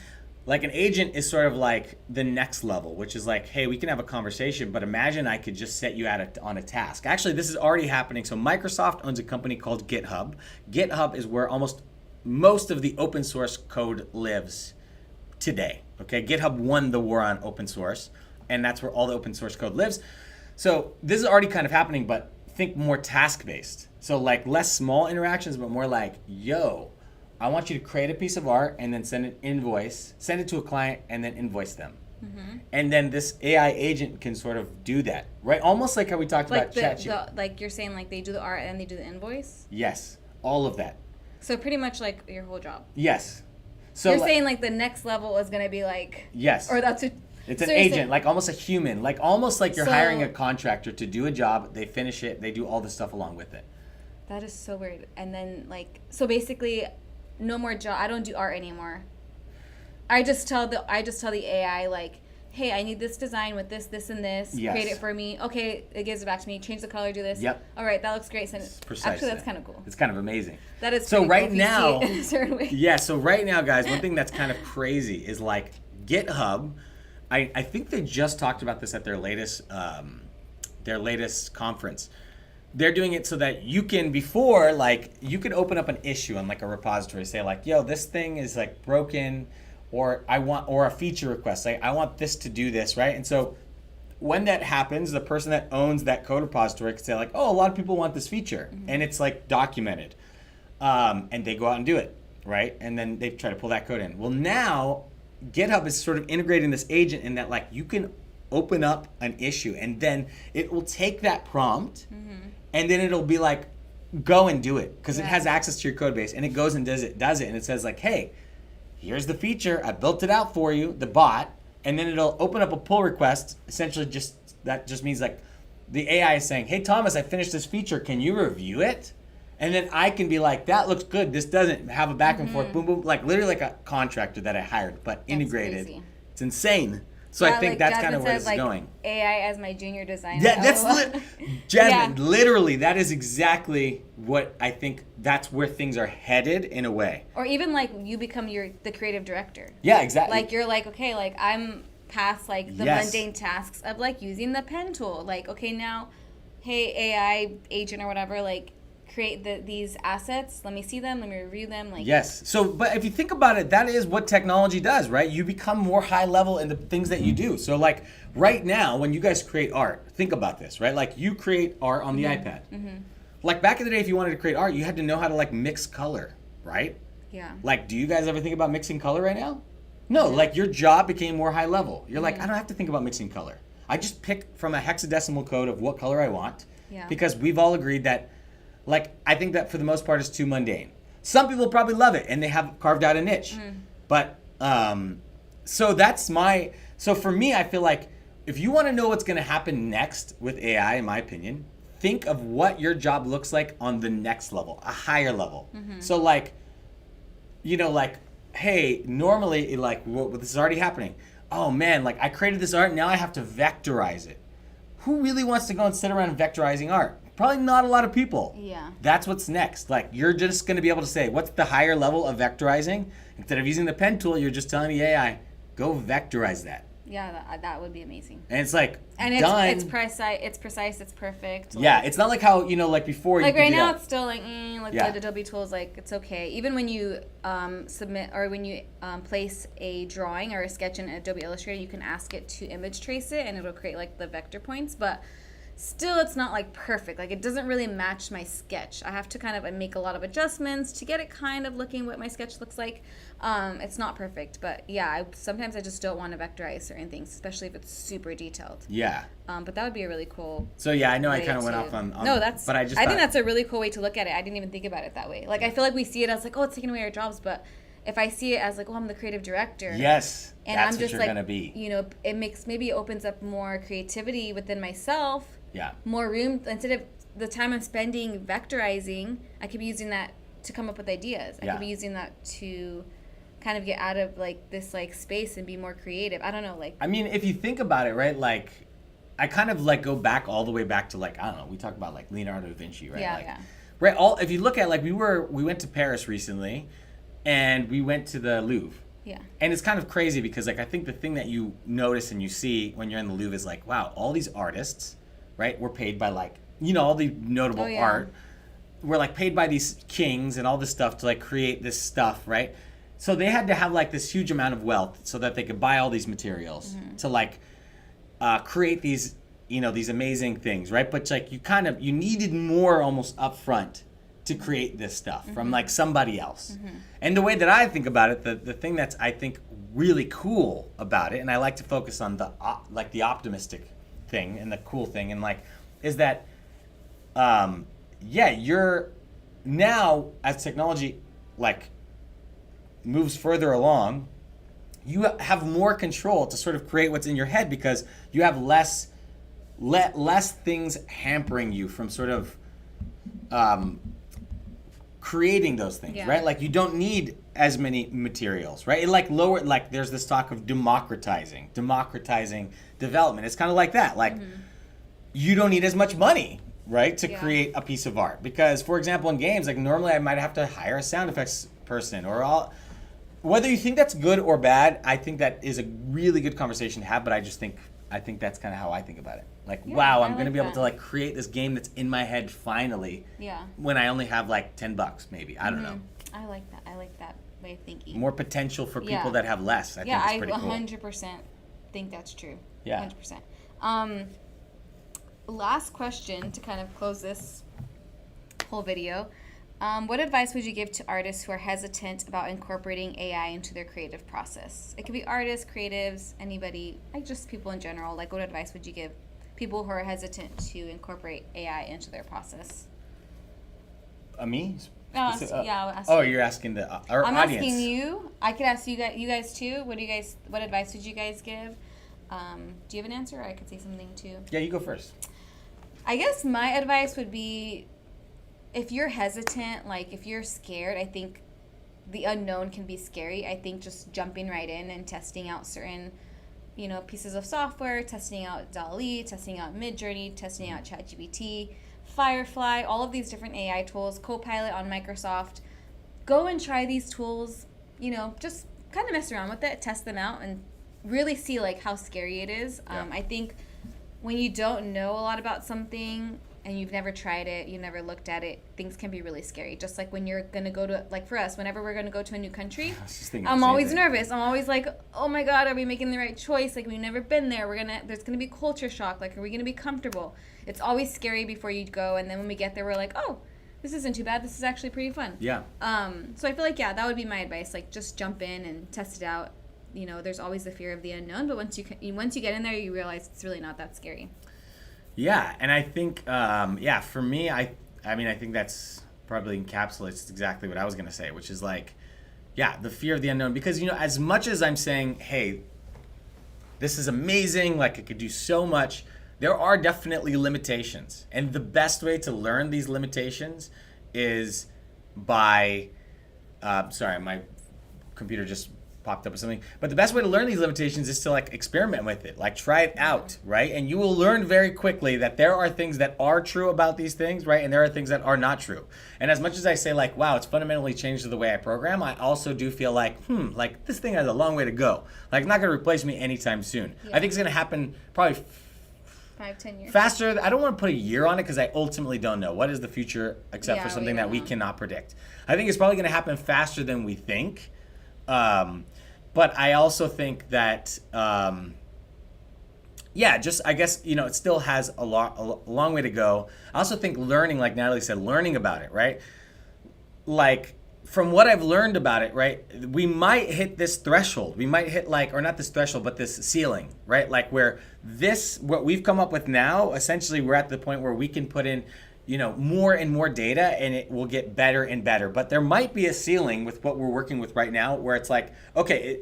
Like an agent is sort of like the next level, which is like, hey, we can have a conversation, but imagine I could just set you out on a task. Actually, this is already happening. So Microsoft owns a company called GitHub. GitHub is where most of the open source code lives today. Okay, GitHub won the war on open source, and that's where all the open source code lives. So this is already kind of happening, but think more task-based. So like less small interactions, but more like, yo, I want you to create a piece of art and then send it to a client and then invoice them. And then this AI agent can sort of do that, right? Almost like how we talked about ChatGPT. Like you're saying, like they do the art and they do the invoice? Yes, all of that. So pretty much like your whole job. Yes. So you're saying like the next level is going to be like... Yes. Or that's it's an agent, like almost a human, like almost like you're hiring a contractor to do a job. They finish it. They do all the stuff along with it. That is so weird. And then like, so basically no more job. I don't do art anymore. I just tell the AI like, hey, I need this design with this, this, and this. Yes. Create it for me. Okay, it gives it back to me. Change the color, do this. Yep. All right, that looks great. Send it. Precisely. Actually, that's kind of cool. It's kind of amazing. That is so pretty right cool now. In a certain way. Yeah. So right now, guys, one thing that's kind of crazy is like GitHub. I think they just talked about this at their latest conference. They're doing it so that you can, before, like, you could open up an issue on like a repository, say like, yo, this thing is like broken, or a feature request, like I want this to do this, right? And so when that happens, the person that owns that code repository can say like, oh, a lot of people want this feature, and it's like documented, and they go out and do it, right? And then they try to pull that code in. Well, now GitHub is sort of integrating this agent in that like you can open up an issue, and then it will take that prompt, and then it'll be like, go and do it, because it has access to your code base, and it goes and does it, and it says like, hey, here's the feature, I built it out for you, the bot, and then it'll open up a pull request. Essentially, that just means like the AI is saying, hey Thomas, I finished this feature, can you review it? And then I can be like, that looks good, this doesn't, have a back and forth, boom, boom, like literally like a contractor that I hired, but integrated. Crazy. It's insane. So I think like that's Jasmine kind of where says, it's like, going. AI as my junior designer. Yeah, that's Jasmine, Yeah. literally, that is exactly what I think, that's where things are headed in a way. Or even like you become the creative director. Yeah, exactly. Like you're like, okay, like I'm past like the mundane tasks of like using the pen tool. Like, okay, now, hey AI agent or whatever, like create these assets. Let me see them. Let me review them. Like yes. So, but if you think about it, that is what technology does, right? You become more high level in the things that you do. So, like right now, when you guys create art, think about this, right? Like you create art on the iPad. Like back in the day, if you wanted to create art, you had to know how to like mix color, right? Yeah. Like, do you guys ever think about mixing color right now? No. Like your job became more high level. You're like, I don't have to think about mixing color. I just pick from a hexadecimal code of what color I want. Yeah. Because we've all agreed that. Like, I think that for the most part is too mundane. Some people probably love it and they have carved out a niche. But, so for me, I feel like if you want to know what's going to happen next with AI, in my opinion, think of what your job looks like on the next level, a higher level. So like, you know, like, hey, normally like, this is already happening. Oh man, like I created this art, now I have to vectorize it. Who really wants to go and sit around vectorizing art? Probably not a lot of people. Yeah. That's what's next. Like you're just going to be able to say, what's the higher level of vectorizing? Instead of using the pen tool, you're just telling the AI, go vectorize that. Yeah, that would be amazing. And it's like, and done. It's precise, it's perfect. Like, yeah, it's not like how, you know, like before like you could right do now that. it's still like, the Adobe tools, like it's okay. Even when you submit or when you place a drawing or a sketch in Adobe Illustrator, you can ask it to image trace it and it'll create like the vector points, but still it's not like perfect. Like it doesn't really match my sketch. I have to kind of make a lot of adjustments to get it kind of looking what my sketch looks like. It's not perfect, but yeah, sometimes I just don't want to vectorize certain things, especially if it's super detailed. Yeah. But that would be a really cool. So yeah, I know I kind of went off on no, that's. But I think that's a really cool way to look at it. I didn't even think about it that way. Like I feel like we see it as like, oh, it's taking away our jobs, but if I see it as like, oh, I'm the creative director. Yes, And that's I'm just what you're like, gonna be. you know, maybe it opens up more creativity within myself. Yeah. More room, instead of the time I'm spending vectorizing, I could be using that to come up with ideas. I Yeah. could be using that to kind of get out of like this like space and be more creative. I don't know, like. I mean, if you think about it, right, like, I kind of like go back all the way back to like, I don't know, we talk about like Leonardo da Vinci, right? Yeah, like, yeah. Right, if you look at like we went to Paris recently, and we went to the Louvre. Yeah. And it's kind of crazy because like I think the thing that you notice and you see when you're in the Louvre is like, wow, all these artists, right, were paid by like, you know, all the notable Oh, yeah. art were like paid by these kings and all this stuff to like create this stuff, right? So they had to have like this huge amount of wealth so that they could buy all these materials to like create these, you know, these amazing things, right? But like you needed more almost upfront to create this stuff from like somebody else. And the way that I think about it, the thing that's I think really cool about it, and I like to focus on the like the optimistic thing and the cool thing, and like is that yeah, you're now as technology like moves further along, you have more control to sort of create what's in your head because you have less things hampering you from sort of creating those things, Yeah. right? Like you don't need as many materials, right? It like like there's this talk of democratizing development. It's kind of like that. Like you don't need as much money, right, to Yeah. create a piece of art. Because for example, in games, like normally I might have to hire a sound effects person or all. Whether you think that's good or bad, I think that is a really good conversation to have, but I think that's kind of how I think about it. Like, Yeah, wow, I I'm going to like be able that. to like create this game that's in my head finally Yeah. when I only have like $10 maybe. I don't know. I like that. I like that way of thinking. More potential for people Yeah. that have less. I Yeah, think I it's pretty cool. 100% think that's true. Yeah. 100%. Last question to kind of close this whole video. What advice would you give to artists who are hesitant about incorporating AI into their creative process? It could be artists, creatives, anybody, like just people in general. Like, what advice would you give people who are hesitant to incorporate AI into their process? Me? I'll ask Oh, you. you're asking our I'm audience. asking you. I could ask you guys too. What advice would you guys give? Do you have an answer? Or I could say something too. Yeah, you go first. I guess my advice would be, if you're hesitant, like if you're scared, I think the unknown can be scary. I think just jumping right in and testing out certain, pieces of software, testing out DALL-E, testing out Midjourney, testing out ChatGPT, Firefly, all of these different AI tools, Copilot on Microsoft. Go and try these tools, just kind of mess around with it, test them out, and really see like how scary it is. Yeah. I think when you don't know a lot about something and you've never tried it, you've never looked at it, things can be really scary. Just like when you're going to go to, like for us, whenever we're going to go to a new country, I was just thinking I'm the same always thing. nervous. I'm always like, oh my God, are we making the right choice? Like, we've never been there. There's going to be culture shock. Like, are we going to be comfortable? It's always scary before you go. And then when we get there, we're like, oh, this isn't too bad. This is actually pretty fun. Yeah. So I feel like, yeah, that would be my advice. Like, just jump in and test it out. There's always the fear of the unknown, but once you get in there, you realize it's really not that scary. Yeah, and I think, for me, I think that's probably encapsulates exactly what I was going to say, which is like, yeah, the fear of the unknown. Because, as much as I'm saying, hey, this is amazing, like it could do so much, there are definitely limitations. And the best way to learn these limitations is by, sorry, my computer just popped up or something. But the best way to learn these limitations is to like experiment with it, like try it out, right? And you will learn very quickly that there are things that are true about these things, right? And there are things that are not true. And as much as I say like, wow, it's fundamentally changed the way I program, I also do feel like, like this thing has a long way to go. Like it's not going to replace me anytime soon. Yeah. I think it's going to happen probably 5-10 years. faster. I don't want to put a year on it because I ultimately don't know. What is the future except for Yeah, something we that we don't know. cannot predict? I think it's probably going to happen faster than we think. But I also think that, I guess, it still has a long way to go. I also think learning, like Natalie said, learning about it, right? Like, from what I've learned about it, right, we might hit this threshold. We might hit or not this threshold, but this ceiling, right? Like where what we've come up with now, essentially we're at the point where we can put in more and more data, and it will get better and better. But there might be a ceiling with what we're working with right now, where it's like, okay,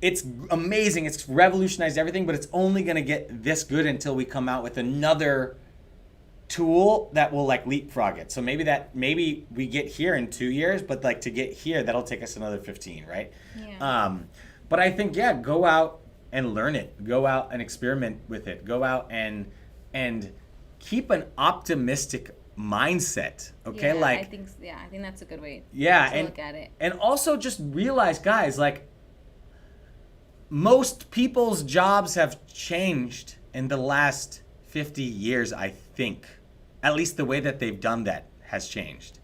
it's amazing, it's revolutionized everything, but it's only going to get this good until we come out with another tool that will like leapfrog it. So maybe we get here in 2 years, but like to get here, that'll take us another 15, right? Yeah. But I think, go out and learn it. Go out and experiment with it. Go out and keep an optimistic mindset. Okay, I think that's a good way. To look at it. And also just realize, guys, like most people's jobs have changed in the last 50 years, I think. At least the way that they've done that has changed.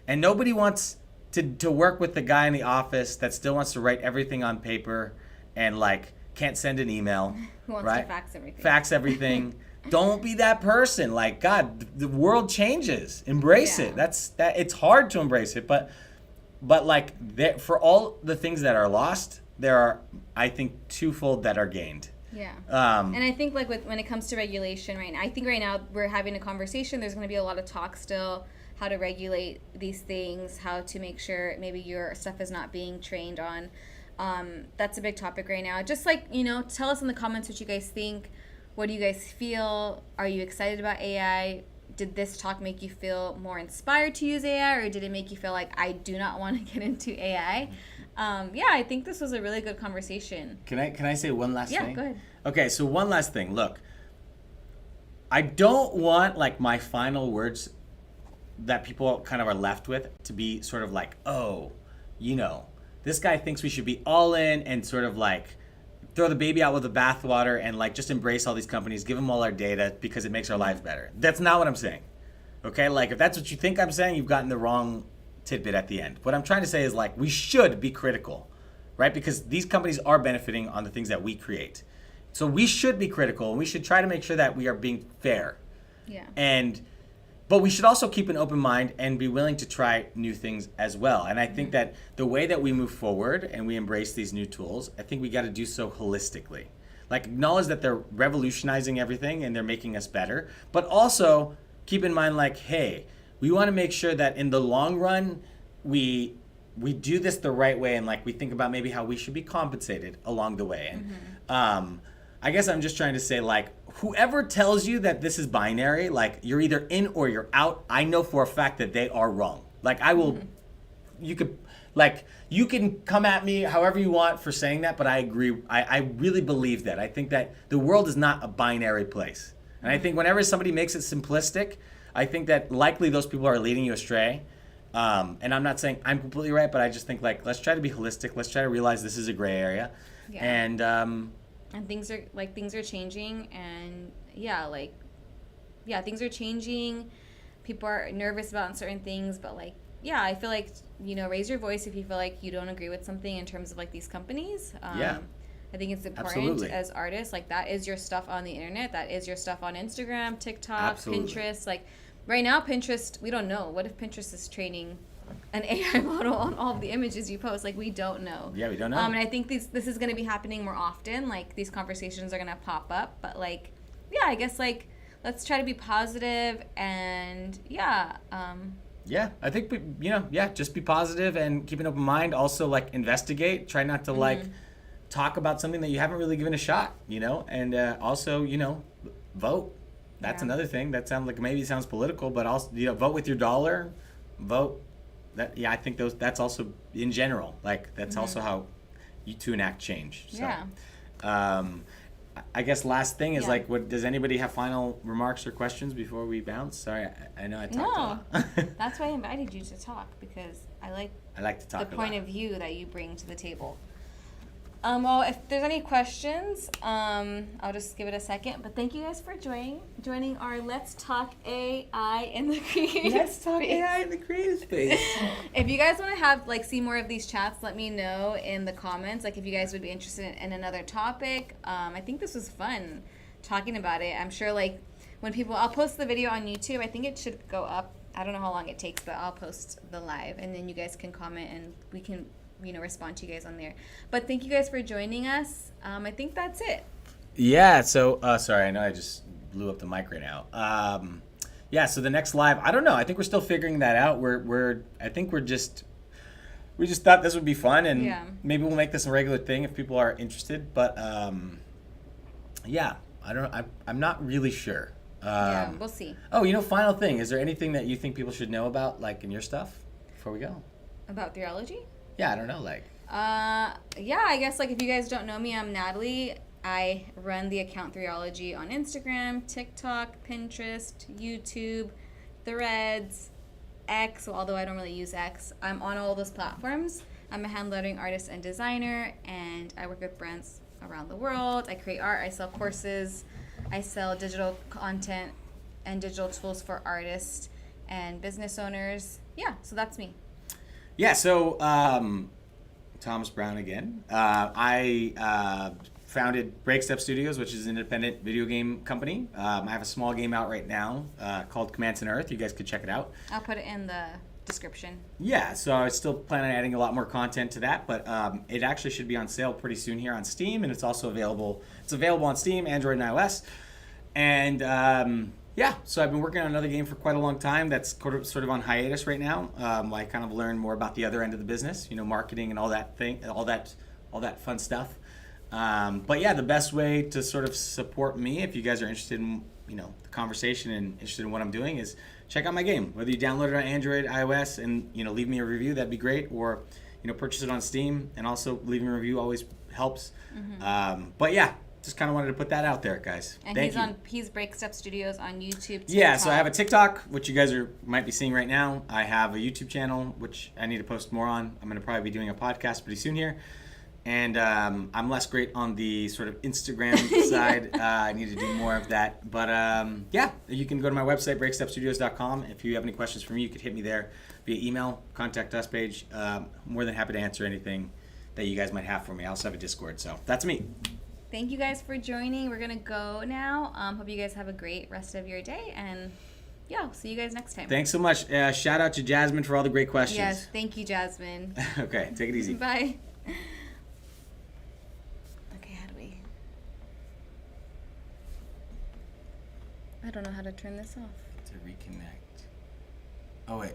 And nobody wants to work with the guy in the office that still wants to write everything on paper and like can't send an email. Who wants to fax everything? Fax everything. Don't be that person. Like, God, the world changes. Embrace it. It's hard to embrace it, but like for all the things that are lost, there are, I think, twofold that are gained. Yeah. And I think like when it comes to regulation, right now, I think right now we're having a conversation. There's going to be a lot of talk still, how to regulate these things, how to make sure maybe your stuff is not being trained on. That's a big topic right now. Just like, tell us in the comments what you guys think. What do you guys feel? Are you excited about AI? Did this talk make you feel more inspired to use AI, or did it make you feel like I do not want to get into AI? I think this was a really good conversation. Can I say one last thing? Yeah, go ahead. Okay, so one last thing. Look, I don't want like my final words that people kind of are left with to be sort of like, oh, this guy thinks we should be all in and sort of like throw the baby out with the bathwater and like just embrace all these companies, give them all our data because it makes our lives better. That's not what I'm saying. Okay, like if that's what you think I'm saying, you've gotten the wrong tidbit at the end. What I'm trying to say is like we should be critical, right? Because these companies are benefiting on the things that we create. So we should be critical and we should try to make sure that we are being fair. Yeah. But we should also keep an open mind and be willing to try new things as well. And I think that the way that we move forward and we embrace these new tools, I think we got to do so holistically. Like acknowledge that they're revolutionizing everything and they're making us better, but also keep in mind like, hey, we want to make sure that in the long run, we do this the right way and like we think about maybe how we should be compensated along the way. And I guess I'm just trying to say like, whoever tells you that this is binary, like you're either in or you're out, I know for a fact that they are wrong. Like you can come at me however you want for saying that, but I agree. I really believe that. I think that the world is not a binary place. And I think whenever somebody makes it simplistic, I think that likely those people are leading you astray. And I'm not saying I'm completely right, but I just think like, let's try to be holistic. Let's try to realize this is a gray area. Yeah. And things are changing, and things are changing. People are nervous about certain things, but I feel like raise your voice if you feel like you don't agree with something in terms of like these companies. I think it's important. Absolutely. As artists, like that is your stuff on the internet, that is your stuff on Instagram, TikTok, absolutely. Pinterest. Like right now, Pinterest, we don't know. What if Pinterest is training an AI model on all of the images you post? Like we don't know. Yeah, we don't know. And I think this is going to be happening more often. Like these conversations are going to pop up. But I guess let's try to be positive and I think just be positive and keep an open mind. Also investigate. Try not to talk about something that you haven't really given a shot. And also vote. That's another thing. That sounds like maybe it sounds political, but also vote with your dollar. Vote. I think that's also in general. That's also how you to enact change. So, I guess last thing is what does anybody have final remarks or questions before we bounce? Sorry, I know I talked a lot. That's why I invited you to talk, because I like to talk the point of view that you bring to the table. Well, if there's any questions, I'll just give it a second. But thank you guys for joining our Let's Talk AI in the Creative Space. Let's Talk AI in the Creative Space. If you guys want to have see more of these chats, let me know in the comments. If you guys would be interested in another topic. I think this was fun talking about it. I'm sure I'll post the video on YouTube. I think it should go up. I don't know how long it takes, but I'll post the live, and then you guys can comment and we can respond to you guys on there. But thank you guys for joining us. I think that's it. Yeah, so sorry, I know I just blew up the mic right now. yeah, so the next live, I don't know. I think we're still figuring that out. I think we just thought this would be fun, and Yeah. maybe we'll make this a regular thing if people are interested. But yeah, I'm not really sure. Yeah, we'll see. Oh, final thing. Is there anything that you think people should know about, like, in your stuff before we go? About Threeologie? Yeah, I don't know, like. Yeah, I guess, like, if you guys don't know me, I'm Natalie. I run the account Threeologie on Instagram, TikTok, Pinterest, YouTube, Threads, X, although I don't really use X. I'm on all those platforms. I'm a hand lettering artist and designer, and I work with brands around the world. I create art, I sell courses, I sell digital content and digital tools for artists and business owners. Yeah, so that's me. Yeah, so Thomas Brown again. I founded Breakstep Studios, which is an independent video game company. I have a small game out right now called Commands and Earth. You guys could check it out. I'll put it in the description. Yeah, so I still plan on adding a lot more content to that, but it actually should be on sale pretty soon here on Steam, and it's also available. It's available on Steam, Android, and iOS. And yeah, so I've been working on another game for quite a long time that's sort of on hiatus right now. I kind of learned more about the other end of the business, marketing and all that fun stuff. But yeah, the best way to sort of support me, if you guys are interested in the conversation and interested in what I'm doing, is check out my game. Whether you download it on Android, iOS, and leave me a review, that'd be great. Or purchase it on Steam, and also leaving a review always helps. Mm-hmm. But yeah, just kind of wanted to put that out there, guys. And Thank you. He's Breakstep Studios on YouTube. TikTok. Yeah, so I have a TikTok, which you guys might be seeing right now. I have a YouTube channel, which I need to post more on. I'm going to probably be doing a podcast pretty soon here. And I'm less great on the sort of Instagram side. I need to do more of that. But yeah, you can go to my website, breakstepstudios.com. If you have any questions for me, you could hit me there via email, contact us page. More than happy to answer anything that you guys might have for me. I also have a Discord, so that's me. Thank you guys for joining. We're going to go now. Hope you guys have a great rest of your day. And yeah, I'll see you guys next time. Thanks so much. Shout out to Jasmine for all the great questions. Yes, thank you, Jasmine. Okay, take it easy. Bye. I don't know how to turn this off. To reconnect. Oh, wait.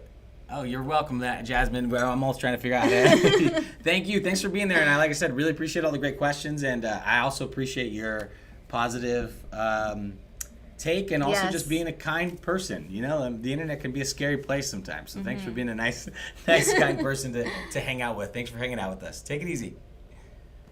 Oh, you're welcome, Jasmine. Well, I'm almost trying to figure out how to. Thank you. Thanks for being there. And like I said, really appreciate all the great questions. And I also appreciate your positive take, and also just being a kind person. The internet can be a scary place sometimes. So thanks for being a nice, kind person to hang out with. Thanks for hanging out with us. Take it easy.